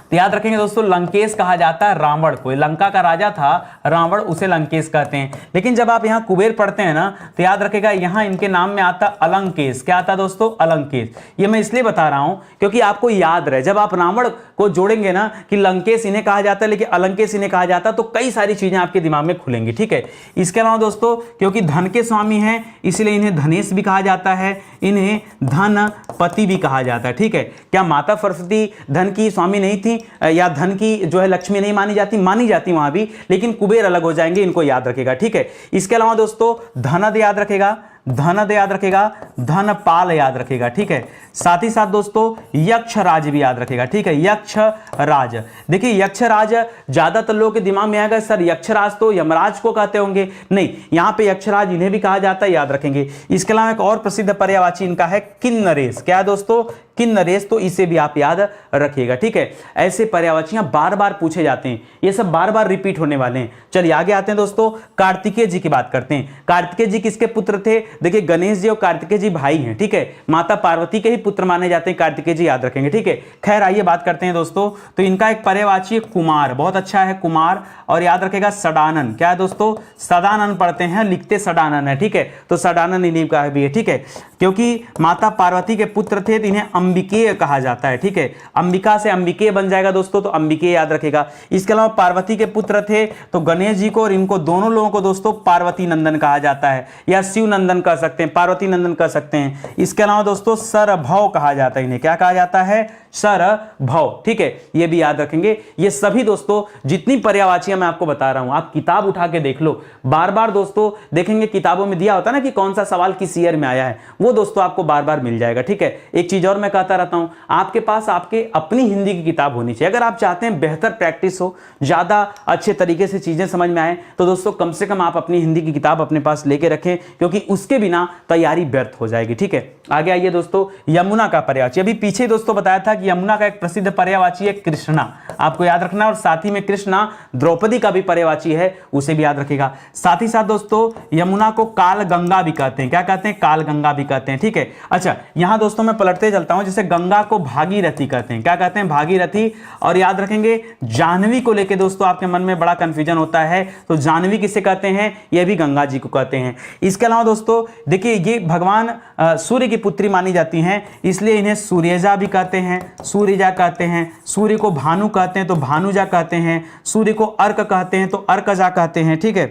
तो याद रखेंगे दोस्तों लंकेश कहा जाता है रावण को। लंका का राजा था रावण, उसे लंकेश कहते हैं। लेकिन जब आप यहां कुबेर पढ़ते हैं ना तो याद रखेगा यहां इनके नाम में आता अलंकेश। क्या आता दोस्तों? अलंकेश। ये मैं इसलिए बता रहा हूं क्योंकि आपको याद रहे, जब आप रावण को जोड़ेंगे ना कि लंकेश इन्हें कहा जाता है लेकिन अलंकेश इन्हें कहा जाता है, तो कई सारी चीजें आपके दिमाग में खुलेंगी। ठीक है, इसके अलावा दोस्तों क्योंकि धन के स्वामी हैं इसलिए इन्हें धनेश भी कहा जाता है, इन्हें धनपति भी कहा जाता है। ठीक है, क्या माता सरस्वती धन की स्वामी नहीं थी या धन की जो है लक्ष्मी नहीं मानी जाती? मानी जाती वहां भी, लेकिन कुबेर अलग हो जाएंगे, इनको याद रखेगा। ठीक है, इसके अलावा दोस्तों धनद याद रखेगा, धनद याद रखेगा, धनपाल याद रखेगा। ठीक है, साथ ही साथ दोस्तों यक्षराज भी याद रखेगा। ठीक है, यक्षराज। देखिए यक्षराज ज्यादातर लोगों के दिमाग में आएगा सर यक्षराज तो यमराज को कहते होंगे, नहीं, यहां पे यक्षराज इन्हें भी कहा जाता है, याद रखेंगे। इसके अलावा एक और प्रसिद्ध पर्यायवाची इनका है किन्नरेश। क्या है दोस्तों? किन्नरेश, तो इसे भी आप याद रखिएगा। ठीक है, ऐसे पर्यायवाचियां बार बार पूछे जाते हैं, ये सब बार बार रिपीट होने वाले हैं। चलिए आगे आते हैं दोस्तों, कार्तिकेय जी की बात करते हैं। कार्तिकेय जी किसके पुत्र थे? देखिए गणेश जी और कार्तिकेय जी भाई हैं। ठीक है, माता पार्वती के ही पुत्र माने जाते हैं कार्तिकेय जी, याद रखेंगे। ठीक है, खैर आइए बात करते हैं दोस्तों, तो इनका एक पर्यायवाची कुमार, बहुत अच्छा है कुमार। और याद रखेगा सडानन। क्या है दोस्तों? सदानन पढ़ते हैं, लिखते सडानन है। ठीक है, तो सडानन इन्हीं का भी है। ठीक है, क्योंकि माता पार्वती के पुत्र थे तो इन्हें अंबिकेय कहा जाता है। ठीक है, अंबिका से अंबिकेय बन जाएगा दोस्तों, तो अंबिकेय याद रखेगा। इसके अलावा पार्वती के पुत्र थे तो गणेश जी को और इनको दोनों लोगों को दोस्तों पार्वती नंदन कहा जाता है, या शिव नंदन कह सकते हैं, पार्वती नंदन कह सकते हैं। इसके अलावा दोस्तों सरभव कहा जाता है, इन्हें क्या कहा जाता है? सरभव। ठीक है, ये भी याद रखेंगे। ये सभी दोस्तों जितनी पर्यायवाचियां मैं आपको बता रहा हूं, आप किताब उठा के देख लो, बार बार दोस्तों देखेंगे किताबों में दिया होता है ना कि कौन सा सवाल किस ईयर में आया है, वो दोस्तों आपको बार बार मिल जाएगा। ठीक है, एक चीज और मैं कहता रहता हूं, आपके पास आपके अपनी हिंदी की किताब होनी चाहिए। अगर आप चाहते हैं बेहतर प्रैक्टिस हो, ज्यादा अच्छे तरीके से चीजें समझ में आए, तो दोस्तों कम से कम आप अपनी हिंदी की किताब अपने पास लेके रखें, क्योंकि उसके बिना तैयारी व्यर्थ हो जाएगी। ठीक है, आगे आइए दोस्तों, यमुना का पर्यायवाची। अभी पीछे दोस्तों बताया था कि यमुना का एक प्रसिद्ध पर्यायवाची है कृष्णा, आपको याद रखना। और साथ ही में कृष्णा द्रौपदी का भी पर्यायवाची है, उसे भी याद रखेगा। साथ ही साथ दोस्तों यमुना को काल गंगा भी कहते हैं। क्या कहते हैं? काल गंगा भी कहते हैं। ठीक है, अच्छा यहां दोस्तों मैं पलटते चलता हूं, जैसे गंगा को भागीरथी कहते हैं। क्या कहते हैं? भागीरथी। और याद रखेंगे जाह्नवी को लेकर दोस्तों आपके मन में बड़ा कंफ्यूजन होता है, तो जाह्नवी किसे कहते हैं? यह भी गंगा जी को कहते हैं। इसके अलावा दोस्तों देखिए ये भगवान सूर्य की पुत्री मानी जाती हैं, इसलिए इन्हें सूर्यजा भी कहते हैं, सूर्यजा कहते हैं। सूर्य को भानु कहते हैं तो भानुजा कहते हैं, सूर्य को अर्क कहते हैं तो अर्कजा कहते हैं। ठीक है,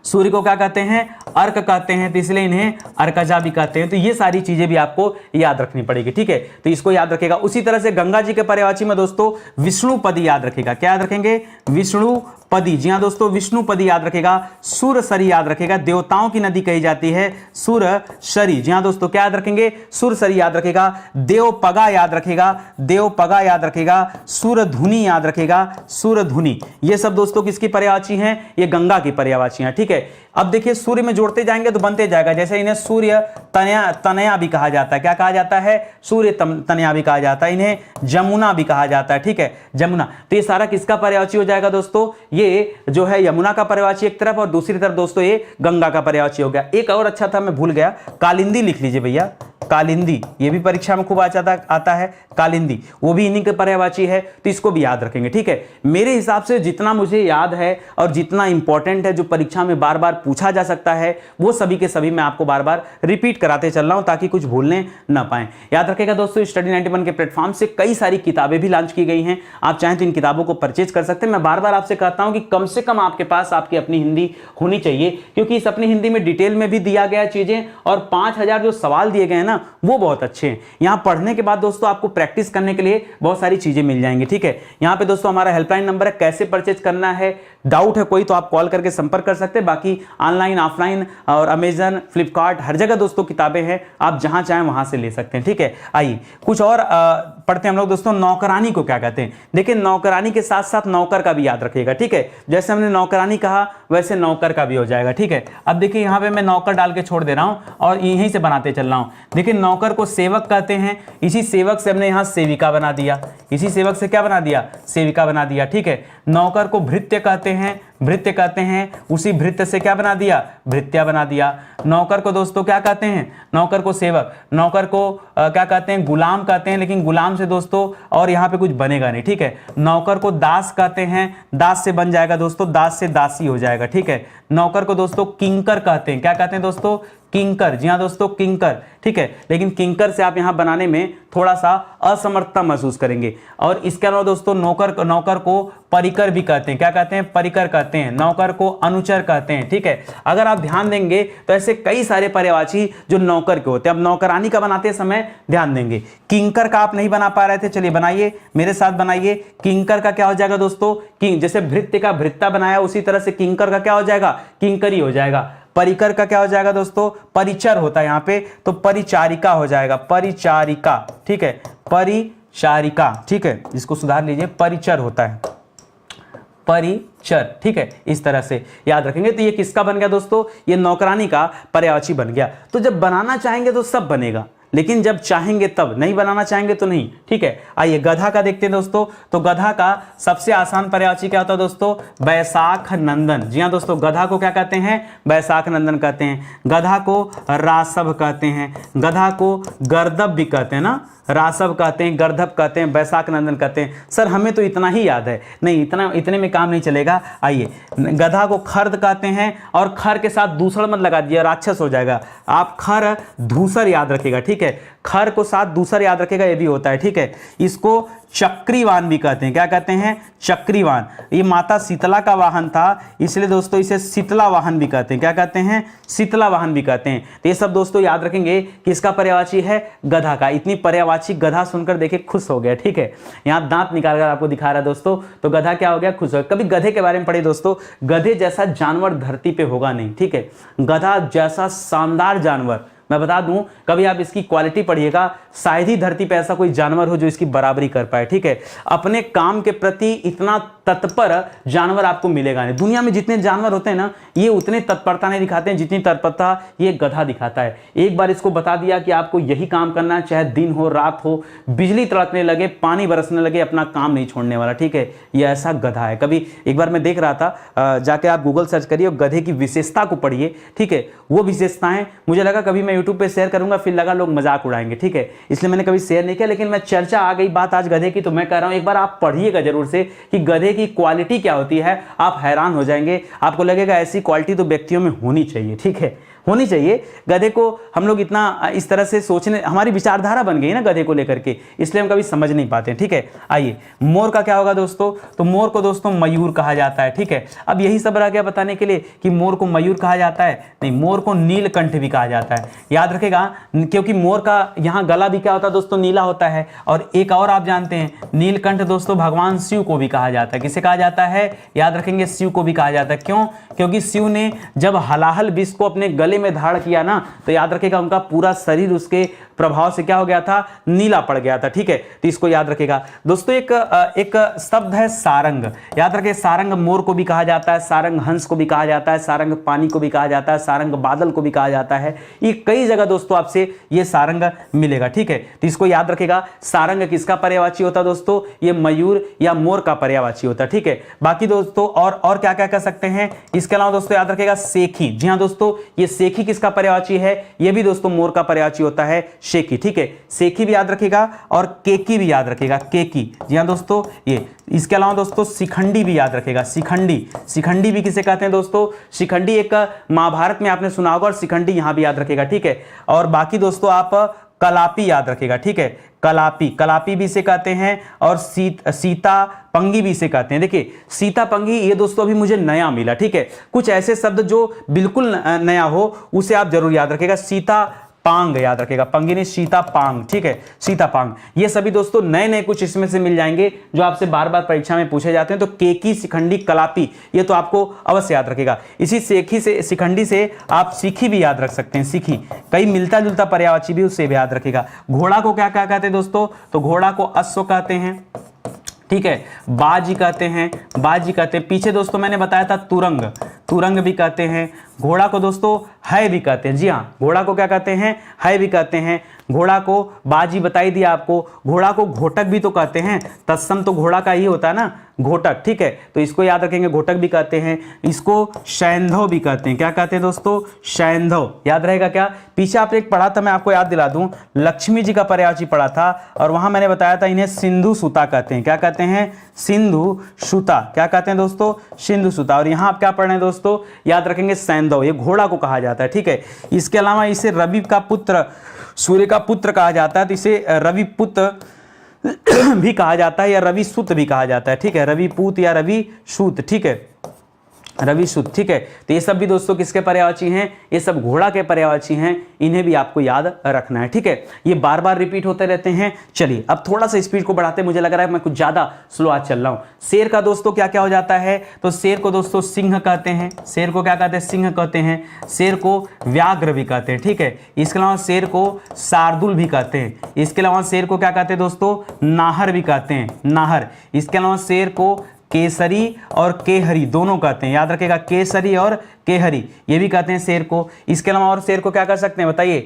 सूर्य को क्या कहते हैं, अर्क कहते हैं, तो इसलिए इन्हें अर्कजा भी कहते हैं। तो ये सारी चीजें भी आपको याद रखनी पड़ेगी, ठीक है, तो इसको याद रखेगा। उसी तरह से गंगा जी के पर्यायवाची में दोस्तों विष्णुपदी याद रखेगा। क्या याद रखेंगे, विष्णुपदी, जी हाँ दोस्तों विष्णुपदी याद रखेगा। सुरसरी याद रखेगा, देवताओं की नदी कही जाती है सुरसरी, जी हाँ दोस्तों क्या याद रखेंगे, सुरसरी याद रखेगा। देवपगा याद रखेगा, देवपगा याद रखेगा। सूरधुनी याद रखेगा, सूरधुनी। ये सब दोस्तों किसकी पर्यायवाची हैं, ये गंगा की पर्यायवाची हैं, ठीक है। अब देखिए सूर्य में जोड़ते जाएंगे तो बनते जाएगा, जैसे इन्हें सूर्य तनया भी कहा जाता है। क्या कहा जाता है, सूर्य तनया भी कहा जाता है। इन्हें जमुना भी कहा जाता है, ठीक है, जमुना। तो ये सारा किसका पर्यायवाची हो जाएगा दोस्तों, ये जो है यमुना का पर्यायवाची एक तरफ, और दूसरी तरफ दोस्तों ये गंगा का पर्यायवाची हो गया। एक और अच्छा था, मैं भूल गया, कालिंदी लिख लीजिए भैया, कालिंदी, ये भी परीक्षा में खूब आता है, कालिंदी, वो भी इन्हीं के पर्यायवाची है, तो इसको भी याद रखेंगे, ठीक है। मेरे हिसाब से जितना मुझे याद है और जितना इंपॉर्टेंट है, जो परीक्षा में बार बार पूछा जा सकता है, वो सभी के सभी मैं आपको बार बार रिपीट कराते चल रहा हूं, ताकि कुछ भूलने ना पाए। याद रखेगा दोस्तों, स्टडी 91 के प्लेटफॉर्म से कई सारी किताबें भी लॉन्च की गई हैं, आप चाहें तो इन किताबों को परचेज कर सकते हैं। मैं बार बार आपसे कहता हूं कि कम से कम आपके पास आपकी अपनी हिंदी होनी चाहिए, क्योंकि इस अपनी हिंदी में डिटेल में भी दिया गया चीजें, और 5000 जो सवाल दिए गए हैं ना, वो बहुत अच्छे हैं। यहां पढ़ने के बाद दोस्तों आपको प्रैक्टिस करने के लिए बहुत सारी चीजें मिल जाएंगी, ठीक है। यहां पे दोस्तों हमारा हेल्पलाइन नंबर है, कैसे परचेज करना है, डाउट है कोई तो आप कॉल करके संपर्क कर सकते हैं। बाकी ऑनलाइन ऑफलाइन और अमेजन फ्लिपकार्ट हर जगह दोस्तों किताबें हैं, आप जहां चाहें वहां से ले सकते हैं, ठीक है। आइए कुछ और पढ़ते हैं हम लोग दोस्तों। नौकरानी को क्या कहते हैं, देखिए नौकरानी के साथ साथ नौकर का भी याद रखिएगा, ठीक है। जैसे हमने नौकरानी कहा वैसे नौकर का भी हो जाएगा, ठीक है। अब देखिए यहां पे मैं नौकर डाल के छोड़ दे रहा हूं और यहीं से बनाते चल रहा हूं। देखिए नौकर को सेवक कहते हैं, इसी सेवक से हमने यहां सेविका बना दिया, इसी सेवक से क्या बना दिया, सेविका बना दिया, ठीक है। नौकर को भृत्य कहते हैं, भृत्य कहते हैं, उसी भृत्य से क्या बना दिया, भृत्या बना दिया। नौकर को दोस्तों क्या कहते हैं, नौकर को सेवक, नौकर को क्या कहते हैं, गुलाम कहते हैं, लेकिन गुलाम से दोस्तों और यहां पे कुछ बनेगा नहीं, ठीक है। नौकर को दास कहते हैं, दास से बन जाएगा दोस्तों, दास से दासी हो जाएगा, ठीक है। नौकर को दोस्तों किंकर कहते हैं, क्या कहते हैं दोस्तों, किंकर, जी हाँ दोस्तों किंकर, ठीक है। लेकिन किंकर से आप यहां बनाने में थोड़ा सा असमर्थता महसूस करेंगे। और इसके अलावा दोस्तों नौकर को परिकर भी कहते हैं, क्या कहते हैं, परिकर कहते हैं। नौकर को अनुचर कहते हैं, ठीक है। अगर आप ध्यान देंगे तो ऐसे कई सारे पर्यायवाची जो नौकर के होते हैं। अब नौकरानी का बनाते समय ध्यान देंगे, किंकर का आप नहीं बना पा रहे थे, चलिए बनाइए, मेरे साथ बनाइए। किंकर का क्या हो जाएगा दोस्तों, जैसे भृत्य का भृत्ता बनाया, उसी तरह से किंकर का क्या हो जाएगा, किंकरी हो जाएगा। परिकर का क्या हो जाएगा दोस्तों, परिचर होता है यहाँ पे, तो परिचारिका हो जाएगा, परिचारिका, ठीक है, परिचारिका, ठीक है। इसको सुधार लीजिए, परिचर होता है, परिचर, ठीक है। इस तरह से याद रखेंगे। तो ये किसका बन गया दोस्तों, ये नौकरानी का पर्यायवाची बन गया। तो जब बनाना चाहेंगे तो सब बनेगा, लेकिन जब चाहेंगे तब, नहीं बनाना चाहेंगे तो नहीं, ठीक है। आइए गधा का देखते हैं दोस्तों। तो गधा का सबसे आसान पर्यायवाची क्या होता है दोस्तों, वैशाख नंदन। जी हाँ दोस्तों, गधा को क्या कहते हैं, वैशाख नंदन कहते हैं। गधा को रासव कहते हैं, गधा को गर्दभ भी कहते हैं ना, रासव कहते हैं, गर्दभ कहते हैं, वैशाख नंदन कहते हैं। सर हमें तो इतना ही याद है, नहीं इतने में काम नहीं चलेगा। आइए, गधा को खर्द कहते हैं, और खर के साथ दूसरा मत लगा दिया, राक्षस हो जाएगा। आप खर धूसर याद रखेगा, ठीक है। खर को साथ दूसर याद रखेगा, ये भी होता है, ठीक है। इसको चक्रीवान भी कहते हैं, क्या कहते हैं, चक्रीवान। ये माता शीतला का वाहन था, इसलिए दोस्तों इसे शीतला वाहन भी कहते हैं, क्या कहते हैं, शीतला वाहन भी कहते हैं। तो ये सब दोस्तों याद रखेंगे कि इसका पर्यायवाची है गधा का। इतनी पर्यायवाची गधा सुनकर देखे खुश हो गया, ठीक है। यहाँ दांत निकाल कर आपको दिखा रहा है दोस्तों, तो गधा क्या हो गया, खुश हो गया। कभी गधे के बारे में पढ़िए दोस्तों, गधे जैसा जानवर धरती पे होगा नहीं, ठीक है। गधा जैसा शानदार जानवर, मैं बता दूं, कभी आप इसकी क्वालिटी पढ़िएगा, शायद ही धरती पे ऐसा कोई जानवर हो जो इसकी बराबरी कर पाए, ठीक है। अपने काम के प्रति इतना तत्पर जानवर आपको मिलेगा नहीं। दुनिया में जितने जानवर होते हैं ना, ये उतने तत्परता नहीं दिखाते हैं जितनी तत्परता ये गधा दिखाता है। एक बार इसको बता दिया कि आपको यही काम करना है, चाहे दिन हो रात हो, बिजली तड़कने लगे, पानी बरसने लगे, अपना काम नहीं छोड़ने वाला, ठीक है। ये ऐसा गधा है। कभी एक बार मैं देख रहा था, जाके आप गूगल सर्च करिए और गधे की विशेषता को पढ़िए, ठीक है। वो विशेषताएं मुझे लगा कभी मैं यूट्यूब पे शेयर करूंगा, फिर लगा लोग मजाक उड़ाएंगे, ठीक है, इसलिए मैंने कभी शेयर नहीं किया। लेकिन मैं चर्चा आ गई बात आज गधे की, तो मैं कह रहा हूं एक बार आप पढ़िएगा जरूर से कि गधे की क्वालिटी क्या होती है। आप हैरान हो जाएंगे, आपको लगेगा ऐसी क्वालिटी तो व्यक्तियों में होनी चाहिए, ठीक है, होनी चाहिए। गधे को हम लोग इतना इस तरह से सोचने, हमारी विचारधारा बन गई ना गधे को लेकर के, इसलिए हम कभी समझ नहीं पाते। ठीक है, आइए मोर का क्या होगा दोस्तों, तो मोर को दोस्तों मयूर कहा जाता है। ठीक है, अब यही सब रह गया बताने के लिए कि मोर को मयूर कहा जाता है, नहीं, मोर को नीलकंठ भी कहा जाता है। याद रखेगा, क्योंकि मोर का यहाँ गला भी क्या होता है दोस्तों, नीला होता है। और एक और आप जानते हैं, नीलकंठ दोस्तों भगवान शिव को भी कहा जाता है। किसे कहा जाता है, याद रखेंगे, शिव को भी कहा जाता है। क्यों, क्योंकि शिव ने जब हलाहल विष को अपने गले में धारण किया ना, तो याद रखेगा उनका पूरा शरीर उसके प्रभाव से क्या हो गया था, नीला पड़ गया था। ठीक है, तो इसको याद रखेगा दोस्तों। एक शब्द है सारंग, याद रखें, सारंग मोर को भी कहा जाता है, सारंग हंस को भी कहा जाता है, सारंग पानी को भी कहा जाता है, सारंग बादल को भी कहा जाता है। ये कई जगह दोस्तों आपसे ये सारंग मिलेगा। ठीक है, तो इसको याद रखेगा। सारंग किसका पर्यायवाची होता है दोस्तों, ये मयूर या मोर का पर्यायवाची होता है। ठीक है, बाकी दोस्तों और क्या क्या कर सकते हैं, इसके अलावा दोस्तों याद रखेगा सेखी। जी हाँ दोस्तों, ये सेखी किसका पर्यायवाची है, ये भी दोस्तों मोर का पर्यायवाची होता है, शेखी। ठीक है, सेखी भी याद रखेगा और केकी भी याद रखेगा, केकी। जी हाँ दोस्तों, ये इसके अलावा दोस्तों शिखंडी भी याद रखेगा, शिखंडी। शिखंडी भी किसे कहते हैं दोस्तों, शिखंडी एक महाभारत में आपने सुना होगा, और शिखंडी यहां भी याद रखेगा। ठीक है, और बाकी दोस्तों आप कलापी याद रखेगा। ठीक है, कलापी, कलापी भी इसे कहते हैं, और सीता पंगी भी इसे कहते हैं। देखिए सीता पंगी ये दोस्तों अभी मुझे नया मिला। ठीक है, कुछ ऐसे शब्द जो बिल्कुल नया हो उसे आप जरूर याद रखेगा। सीता पांग याद रखेगा, पंगी नहीं, सीता पांग। ठीक है, सीता पांग, ये सभी दोस्तों नए नए कुछ इसमें से मिल जाएंगे जो आपसे बार बार परीक्षा में पूछे जाते हैं। तो केकी, शिखंडी, कलापी, ये तो आपको अवश्य याद रखेगा। इसी सेखी से, शिखंडी से आप सीखी भी याद रख सकते हैं, सीखी। कई मिलता जुलता पर्यायवाची भी उससे भी याद रखेगा। घोड़ा को क्या क्या कहते हैं दोस्तों, तो घोड़ा को अश्व कहते हैं। ठीक है, बाजी कहते हैं, बाजी कहते हैं। पीछे दोस्तों मैंने बताया था तुरंग, तुरंग भी कहते हैं। घोड़ा को दोस्तों है भी कहते हैं। जी हाँ, घोड़ा को क्या कहते हैं, है भी कहते हैं। घोड़ा को बाजी बताई दिया आपको। घोड़ा को घोटक भी तो कहते हैं, तत्सम तो घोड़ा का ही होता है ना, घोटक। ठीक है, तो इसको याद रखेंगे, घोटक भी कहते हैं। इसको शैंधव भी कहते हैं। क्या कहते हैं दोस्तों, शैंधव। याद रहेगा क्या, पीछे आपने एक पढ़ा था, मैं आपको याद दिला दूं, लक्ष्मी जी का पर्यायवाची पढ़ा था, और वहां मैंने बताया था इन्हें सिंधु सुता कहते हैं। क्या कहते हैं, सिंधु सुता। क्या कहते हैं दोस्तों, सिंधु सुता। और यहाँ आप क्या पढ़ रहे हैं दोस्तों, याद रखेंगे सैंधव, ये घोड़ा को कहा जाता है। ठीक है, इसके अलावा इसे रवि का पुत्र, सूर्य का पुत्र कहा जाता है, तो इसे रवि पुत्र भी कहा जाता है, या रवि सूत भी कहा जाता है। ठीक है, रवि पूत या रवि सूत। ठीक है, रवि सूत। ठीक है, तो ये सब भी दोस्तों किसके पर्यायवाची हैं, ये सब घोड़ा के पर्यायवाची हैं, इन्हें भी आपको याद रखना है। ठीक है, ये बार बार रिपीट होते रहते हैं। चलिए अब थोड़ा सा स्पीड को बढ़ाते, मुझे लग रहा है मैं कुछ ज्यादा स्लो आज चल रहा हूं। शेर का दोस्तों क्या क्या हो जाता है, तो शेर को दोस्तों सिंह कहते हैं। शेर को क्या कहते हैं, सिंह कहते हैं। शेर को व्याघ्र भी कहते हैं। ठीक है, इसके अलावा शेर को शार्दुल भी कहते हैं। इसके अलावा शेर को क्या कहते हैं दोस्तों, नाहर भी कहते हैं, नाहर। इसके अलावा शेर को केसरी और केहरी दोनों कहते हैं। याद रखेगा, केसरी और केहरी ये भी कहते हैं शेर को। इसके अलावा और शेर को क्या कर सकते हैं बताइए,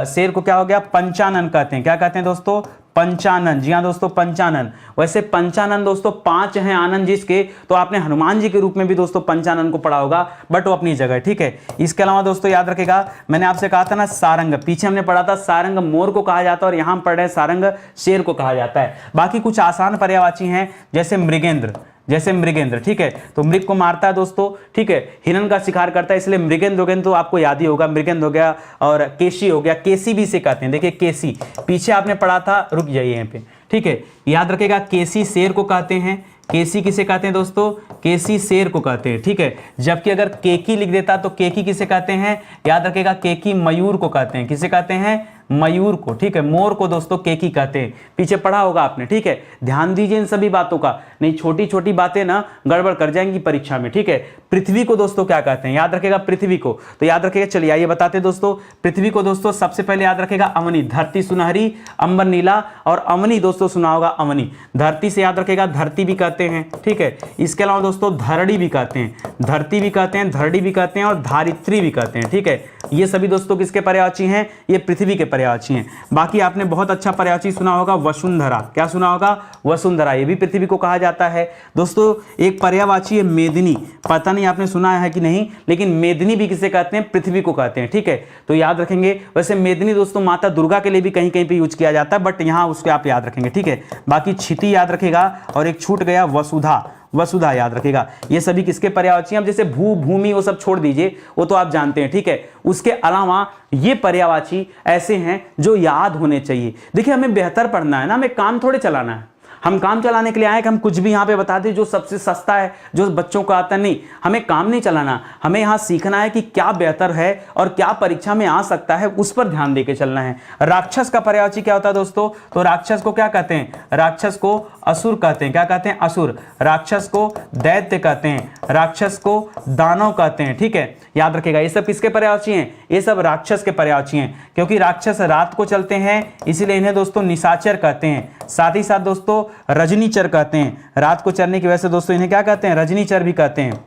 शेर को क्या हो गया, पंचानन कहते हैं। क्या कहते हैं दोस्तों, पंचानन। जी हाँ दोस्तों, पंचानन। वैसे पंचानन दोस्तों 5 हैं आनंद जिसके, तो आपने हनुमान जी के रूप में भी दोस्तों पंचानन को पढ़ा होगा, बट वो अपनी जगह। ठीक है, इसके अलावा दोस्तों याद रखेगा, मैंने आपसे कहा था ना सारंग, पीछे हमने पढ़ा था सारंग मोर को कहा जाता है, और यहां हम पढ़ रहे हैं सारंग शेर को कहा जाता है। बाकी कुछ आसान पर्यायवाची हैं, जैसे मृगेंद्र, जैसे मृगेंद्र। ठीक है, तो मृग को मारता है दोस्तों। ठीक है, हिरण का शिकार करता है, इसलिए मृगेंद्र तो आपको याद ही होगा, मृगेंद्र हो गया, और केशी हो गया, केसी भी से कहते हैं। देखिए केसी पीछे आपने पढ़ा था, रुक जाइए यहाँ पे। ठीक है, याद रखेगा, केसी शेर को कहते हैं। केसी किसे कहते हैं दोस्तों, केसी शेर को कहते हैं। ठीक है, जबकि अगर केकी लिख देता तो केकी किसे कहते हैं, याद रखेगा, केकी मयूर को कहते हैं। किसे कहते हैं, मयूर को। ठीक है, मोर को दोस्तों केकी कहते हैं, पीछे पढ़ा होगा आपने। ठीक है, ध्यान दीजिए इन सभी बातों का, नहीं छोटी छोटी बातें ना गड़बड़ कर जाएंगी परीक्षा में। ठीक है, पृथ्वी को दोस्तों क्या कहते हैं, याद रखेगा पृथ्वी को, तो याद रखेगा। चलिए आइए बताते दोस्तों, पृथ्वी को दोस्तों सबसे पहले याद रखेगा अवनी, धरती सुनहरी, अंबर नीला, और अवनी दोस्तों सुना होगा अवनी। धरती से याद रखेगा धरती भी कहते हैं। ठीक है, इसके अलावा दोस्तों धरड़ी भी कहते हैं, धरती भी कहते हैं, धरड़ी भी कहते हैं, और धारित्री भी कहते हैं। ठीक है, ये सभी दोस्तों किसके पर्यायवाची हैं, ये पृथ्वी के पर्यायवाची हैं। बाकी आपने बहुत अच्छा पर्यायवाची सुना होगा वसुंधरा। क्या सुना होगा, वसुंधरा, ये भी पृथ्वी को कहा जाता है। दोस्तों एक पर्यायवाची है मेदिनी, पता नहीं आपने सुना है कि नहीं, लेकिन मेदिनी भी किसे कहते हैं, पृथ्वी को कहते हैं। ठीक है, तो याद रखेंगे। वैसे मेदिनी दोस्तों माता दुर्गा के लिए भी कहीं कहीं पे यूज किया जाता है, बट यहां उसको आप याद रखेंगे। ठीक है, बाकी क्षिति याद रखेगा, और एक छूट गया वसुधा, वसुधा, याद रखेगा। ये सभी किसके पर्यायवाची हैं? अब जैसे भू, भूमि वो सब छोड़ दीजिए, वो तो आप जानते हैं, ठीक है। उसके अलावा ये पर्यायवाची ऐसे हैं जो याद होने चाहिए। देखिए हमें बेहतर पढ़ना है ना, हमें काम थोड़े चलाना है। हम काम चलाने के लिए आए कि हम कुछ भी यहाँ पे बता दें जो सबसे सस्ता है, जो बच्चों को आता नहीं। हमें काम नहीं चलाना, हमें यहाँ सीखना है कि क्या बेहतर है और क्या परीक्षा में आ सकता है, उस पर ध्यान देके चलना है। राक्षस का पर्यायवाची क्या होता है दोस्तों? तो राक्षस को क्या कहते हैं? राक्षस को असुर कहते हैं। क्या कहते हैं? असुर। राक्षस को दैत्य कहते हैं, राक्षस को दानव कहते हैं, ठीक है। याद रखिएगा ये सब किसके पर्यायवाची हैं? ये सब राक्षस के पर्यायवाची हैं, क्योंकि राक्षस रात को चलते हैं इसीलिए इन्हें दोस्तों निशाचर कहते हैं। साथ ही साथ दोस्तों रजनीचर कहते हैं। रात को चलने की वजह से दोस्तों इन्हें क्या कहते हैं? रजनीचर भी कहते हैं।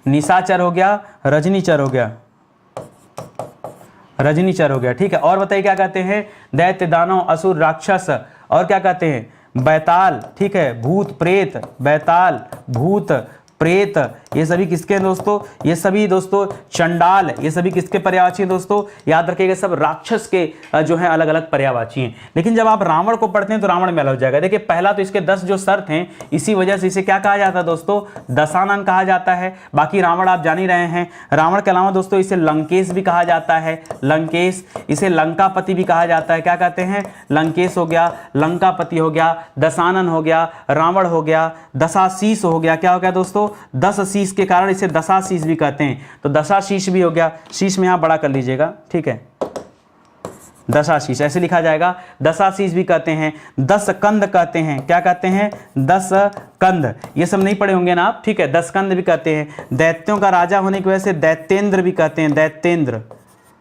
निशाचर हो गया, रजनीचर हो गया, रजनीचर हो गया, ठीक है। और बताइए क्या कहते हैं? दैत्य, दानव, असुर, राक्षस, और क्या कहते हैं? बैताल, ठीक है। भूत, प्रेत, बैताल, भूत, प्रेत, ये सभी किसके हैं दोस्तों? ये सभी दोस्तों चंडाल, ये सभी किसके पर्यायवाची हैं दोस्तों? याद रखिएगा सब राक्षस के जो है अलग अलग पर्यायवाची हैं। लेकिन जब आप रावण को पढ़ते हैं तो रावण में अलग हो जाएगा। देखिए पहला तो इसके 10 जो शर्त हैं, इसी वजह से इसे क्या कहा जाता है दोस्तों? दशानन कहा जाता है। बाकी रावण आप जान ही रहे हैं। रावण के अलावा दोस्तों इसे लंकेश भी कहा जाता है, लंकेश। इसे लंकापति भी कहा जाता है। क्या कहते हैं? लंकेश हो गया, लंकापति हो गया, दशानन हो गया, रावण हो गया, दशाशीष हो गया। क्या हो गया दोस्तों? 10 शीश के कारण इसे दशाशीष भी कहते हैं। तो दशाशीष भी हो गया, शीश में यहां बड़ा कर लीजिएगा, ठीक है। दशाशीष ऐसे लिखा जाएगा। दशाशीष भी कहते हैं, 10 कंद कहते हैं। क्या कहते हैं? 10 कंद। ये सब नहीं पढ़े होंगे ना आप, ठीक है। 10 कंद भी कहते हैं। दैत्यों का राजा होने की वजह से दैत्येंद्र भी कहते हैं, दैत्येंद्र,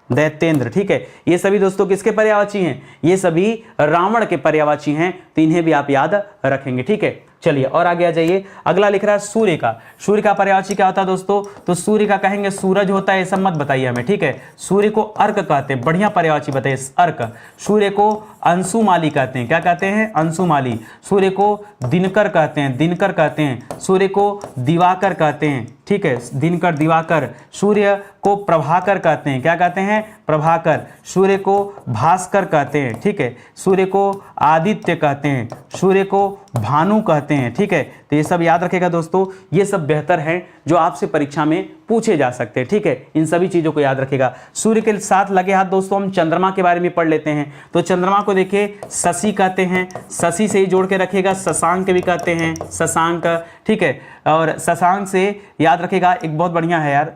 दैत्येंद्र, ठीक है। ये सभी दोस्तों किसके पर्यायवाची हैं? ये सभी रावण के पर्यायवाची हैं, तो इन्हें भी आप याद रखेंगे, ठीक है। चलिए और आगे आ जाइए। अगला लिख रहा है सूर्य का। सूर्य का पर्यायवाची क्या होता है दोस्तों? तो सूर्य का कहेंगे सूरज होता है, ये सब मत बताइए हमें, ठीक है। सूर्य को अर्क कहते हैं, बढ़िया पर्यायवाची बताइए, अर्क। सूर्य को अंशुमाली कहते हैं। क्या कहते हैं? अंशुमाली। सूर्य को दिनकर कहते हैं, दिनकर कहते हैं। सूर्य को दिवाकर कहते हैं, ठीक है, दिनकर, दिवाकर। सूर्य को प्रभाकर कहते हैं। क्या कहते हैं? प्रभाकर। सूर्य को भास्कर कहते हैं, ठीक है। सूर्य को आदित्य कहते हैं, सूर्य को भानु कहते हैं, ठीक है। तो ये सब याद रखेगा दोस्तों, ये सब बेहतर हैं जो आपसे परीक्षा में पूछे जा सकते हैं, ठीक है। इन सभी चीजों को याद रखेगा। सूर्य के साथ लगे हाथ दोस्तों हम चंद्रमा के बारे में पढ़ लेते हैं। तो चंद्रमा को देखिए शशि कहते हैं, शशि से ही जोड़ के रखेगा, शशांक भी कहते हैं, शशांक, ठीक है। और शशांक से याद रखेगा एक बहुत बढ़िया है यार,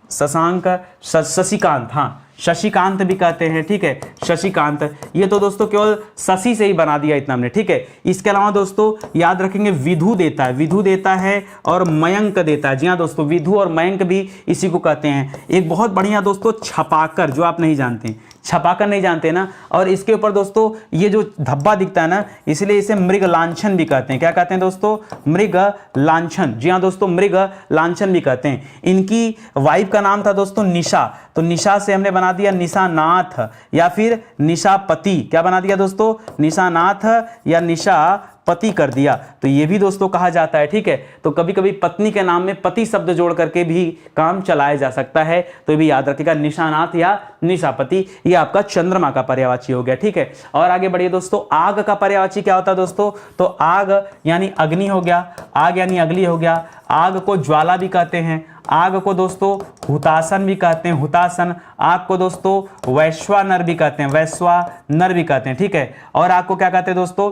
शशांक, शशिकांत, हाँ शशिकांत भी कहते हैं, ठीक है, शशिकांत। ये तो दोस्तों केवल शशि से ही बना दिया इतना हमने, ठीक है। इसके अलावा दोस्तों याद रखेंगे विधु देता है, विधु देता है और मयंक देता है। जी हाँ दोस्तों, विधु और मयंक भी इसी को कहते हैं। एक बहुत बढ़िया दोस्तों छपाकर, जो आप नहीं जानते, छपाकर नहीं जानते ना। और इसके ऊपर दोस्तों ये जो धब्बा दिखता है ना, इसलिए इसे मृग लांछन भी कहते हैं। क्या कहते हैं दोस्तों? मृग लांछन। जी हाँ दोस्तों, मृग लांछन भी कहते हैं। इनकी वाइफ का नाम था दोस्तों निशा, तो निशा से हमने बना दिया निशानाथ या फिर निशापति। क्या बना दिया दोस्तों? निशानाथ या निशा पति कर दिया। तो ये भी दोस्तों कहा जाता है, ठीक है। तो कभी कभी पत्नी के नाम में पति शब्द जोड़ करके भी काम चलाया जा सकता है, तो ये भी याद रखिएगा, निशानाथ या निशापति। ये आपका चंद्रमा का पर्यायवाची हो गया, ठीक है। और आगे बढ़िए दोस्तों, आग का पर्यायवाची क्या होता है दोस्तों? तो आग यानी अग्नि हो गया, आग यानी अग्नि हो गया। आग को ज्वाला भी कहते हैं, आग को दोस्तों हुतासन भी कहते हैं, हुतासन। आग को दोस्तों वैश्वानर भी कहते हैं, वैश्वानर भी कहते हैं, ठीक है। और आग को क्या कहते हैं दोस्तों?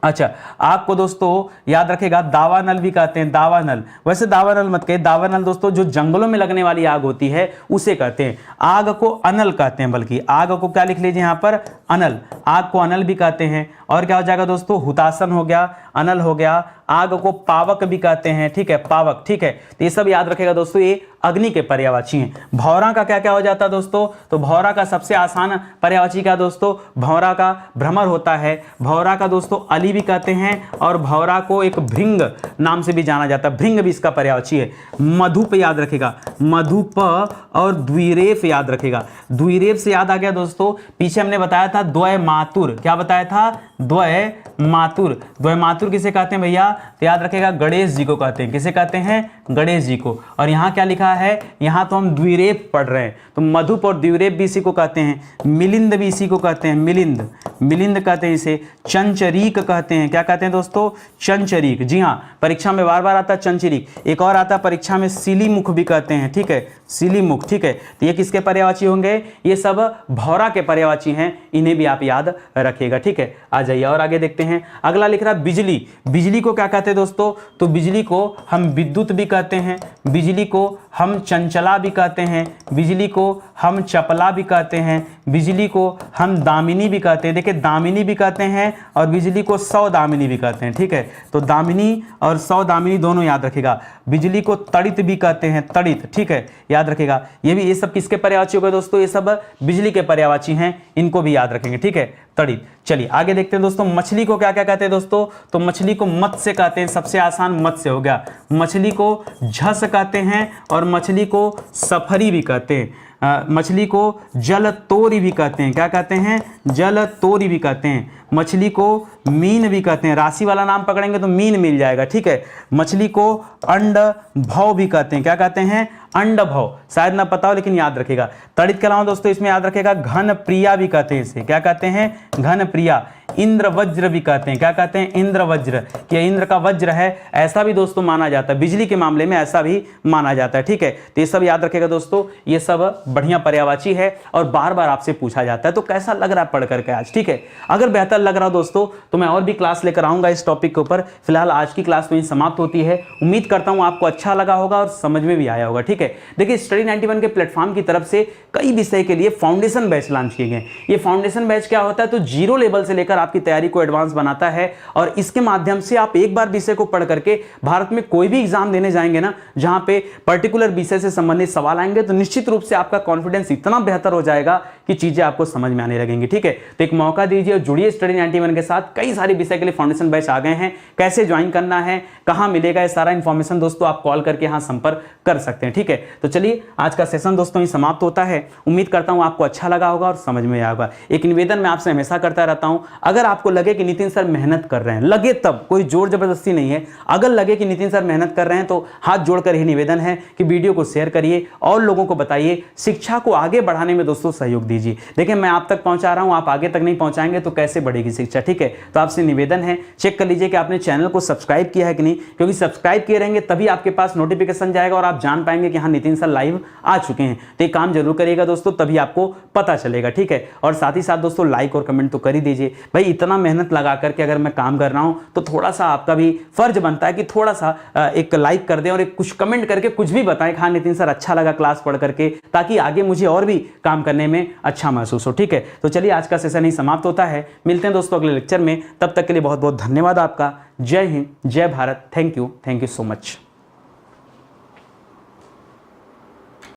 अच्छा, आग को दोस्तों याद रखेगा दावानल भी कहते हैं, दावानल। वैसे दावानल मत कहे, दावानल दोस्तों जो जंगलों में लगने वाली आग होती है उसे कहते हैं। आग को अनल कहते हैं, बल्कि आग को क्या लिख लीजिए यहाँ पर? अनल। आग को अनल भी कहते हैं। और क्या हो जाएगा दोस्तों? हुतासन हो गया, अनल हो गया। आग को पावक भी कहते हैं, ठीक है, पावक, ठीक है। तो ये सब याद रखेगा दोस्तों, ये अग्नि के पर्यायवाची हैं। भौरा का क्या क्या हो जाता है दोस्तों? तो भौरा का सबसे आसान पर्यायवाची क्या दोस्तों? भौरा का भ्रमर होता है। भौरा का दोस्तों अली भी कहते हैं, और भौरा को एक भृंग नाम से भी जाना जाता है, भृंग भी इसका पर्यायवाची है। मधुप याद रखेगा, मधुप और द्विरेफ याद रखेगा। द्विरेफ से याद आ गया दोस्तों, पीछे हमने बताया था द्वयमातुर। क्या बताया था? द्वयमातुर। द्वयमातुर किसे कहते हैं भैया? तो याद रखेगा गणेश जी को कहते हैं। किसे कहते हैं? गणेश जी को। और यहाँ क्या लिखा है? यहाँ तो हम द्विरेफ पढ़ रहे हैं, तो मधुप और द्विरेफ भी इसी को कहते हैं। मिलिंद भी इसी को कहते हैं, मिलिंद, मिलिंद कहते हैं इसे। चंचरीक कहते हैं। क्या कहते हैं दोस्तों? चंचरीक। जी हाँ, परीक्षा में बार बार आता है चंचरीक, एक और आता है परीक्षा में सिलीमुख भी कहते हैं, ठीक है, सिलीमुख, ठीक है। तो ये किसके पर्यायवाची होंगे, ये सब भौरा के पर्यायवाची हैं, इन्हें भी आप याद रखिएगा, ठीक है। आ जाइए और आगे देखते हैं। अगला लिख रहा है बिजली। बिजली को क्या कहते हैं दोस्तों, तो बिजली को हम विद्युत भी कहते हैं, बिजली को हम चंचला भी कहते हैं, बिजली को हम चपला भी कहते हैं, बिजली को हम दामिनी भी कहते हैं, देखिए दामिनी भी कहते हैं और बिजली को सौदामिनी भी कहते हैं, ठीक है। तो दामिनी और सौदामिनी दोनों याद रखिएगा। बिजली को तड़ित भी कहते हैं, तड़ित, ठीक है, याद रखिएगा। ये सब किसके पर्यायवाची हो गए दोस्तों, ये सब बिजली के पर्यायवाची हैं, इनको भी याद रखेंगे, ठीक है, तड़ित। चलिए आगे देखते हैं दोस्तों, मछली को क्या क्या कहते हैं दोस्तों, तो मछली को मत्स्य कहते हैं, सबसे आसान मत्स्य हो गया। मछली को झस कहते हैं और मछली को सफरी भी कहते हैं। मछली को जल तोरी भी कहते हैं, क्या कहते हैं, जल तोरी भी कहते हैं। मछली को मीन भी कहते हैं, राशि वाला नाम पकड़ेंगे तो मीन मिल जाएगा, ठीक है। मछली को अंड भव भी कहते हैं, क्या कहते हैं, अंड भव, शायद ना पता हो लेकिन याद रखेगा। तड़ित के अलावा दोस्तों इसमें याद रखेगा घन प्रिया भी कहते हैं, इसे क्या कहते हैं, घन प्रिया। इंद्र वज्र भी कहते हैं, क्या कहते हैं, इंद्र वज्र, कि इंद्र का वज्र है, ऐसा भी दोस्तों माना जाता है, बिजली के मामले में ऐसा भी माना जाता है, ठीक है। तो ये सब याद रखेगा दोस्तों, ये सब बढ़िया पर्यायवाची है और बार बार आपसे पूछा जाता है। तो कैसा लग रहा है पढ़ करके आज, ठीक है। अगर बेहतर लग रहा हो दोस्तों तो मैं और भी क्लास लेकर आऊंगा इस टॉपिक के ऊपर। फिलहाल आज की क्लास में समाप्त होती है। उम्मीद करता हूं आपको अच्छा लगा होगा और समझ में भी आया होगा, ठीक है। देखिए स्टडी 91 के प्लेटफॉर्म की तरफ से कई विषय के लिए फाउंडेशन बैच लॉन्च किए गए। ये फाउंडेशन बैच क्या होता है, तो जीरो लेवल से लेकर आपकी तैयारी को एडवांस बनाता है और इसके माध्यम से आप एक बार विषय को पढ़ करके भारत में कोई भी एग्जाम देने जाएंगे ना, जहां पे पर्टिकुलर विषय से संबंधित सवाल आएंगे, तो निश्चित रूप से आपका कॉन्फिडेंस इतना बेहतर हो जाएगा कि चीजें आपको समझ में आने लगेंगी, ठीक है। तो एक मौका दीजिए और जुड़िए स्टडी 91 के साथ। कई सारे विषय के लिए फाउंडेशन बैच आ गए हैं, कैसे ज्वाइन करना है, कहां मिलेगा, ये सारा इंफॉर्मेशन दोस्तों आप कॉल करके यहां संपर्क कर सकते हैं, ठीक है। तो चलिए आज का सेशन दोस्तों ही समाप्त होता है। उम्मीद करता हूं आपको अच्छा लगा होगा और समझ में आया होगा। एक निवेदन मैं आपसे हमेशा करता रहता हूं, अगर आपको लगे कि नितिन सर मेहनत कर रहे हैं, लगे तब, कोई जोर जबरदस्ती नहीं है, अगर लगे कि नितिन सर मेहनत कर रहे हैं तो हाथ जोड़कर ही निवेदन है कि वीडियो को शेयर करिए और लोगों को बताइए, शिक्षा को आगे बढ़ाने में दोस्तों सहयोग दीजिए। देखिए मैं आप तक पहुंचा रहा हूं, आप आगे तक नहीं पहुंचाएंगे तो कैसे बढ़ेगी शिक्षा, ठीक है। तो आपसे निवेदन है, चेक कर लीजिए कि आपने चैनल को सब्सक्राइब किया है कि नहीं, क्योंकि सब्सक्राइब किए रहेंगे तभी आपके पास नोटिफिकेशन जाएगा और आप जान पाएंगे कि हाँ नितिन सर लाइव आ चुके हैं। तो ये काम जरूर करिएगा दोस्तों, तभी आपको पता चलेगा, ठीक है। और साथ ही साथ दोस्तों लाइक और कमेंट तो कर ही दीजिए भाई। इतना मेहनत लगा करके अगर मैं काम कर रहा हूं तो थोड़ा सा आपका भी फर्ज बनता है कि थोड़ा सा एक लाइक कर दें और एक कुछ कमेंट करके कुछ भी बताएं, हाँ नितिन सर अच्छा लगा क्लास पढ़ करके, ताकि आगे मुझे और भी काम करने में अच्छा महसूस हो, ठीक है। तो चलिए आज का सेशन ही समाप्त होता है, मिलते हैं दोस्तों अगले लेक्चर में। तब तक के लिए बहुत बहुत धन्यवाद आपका। जय हिंद, जय Bharat, thank you so much.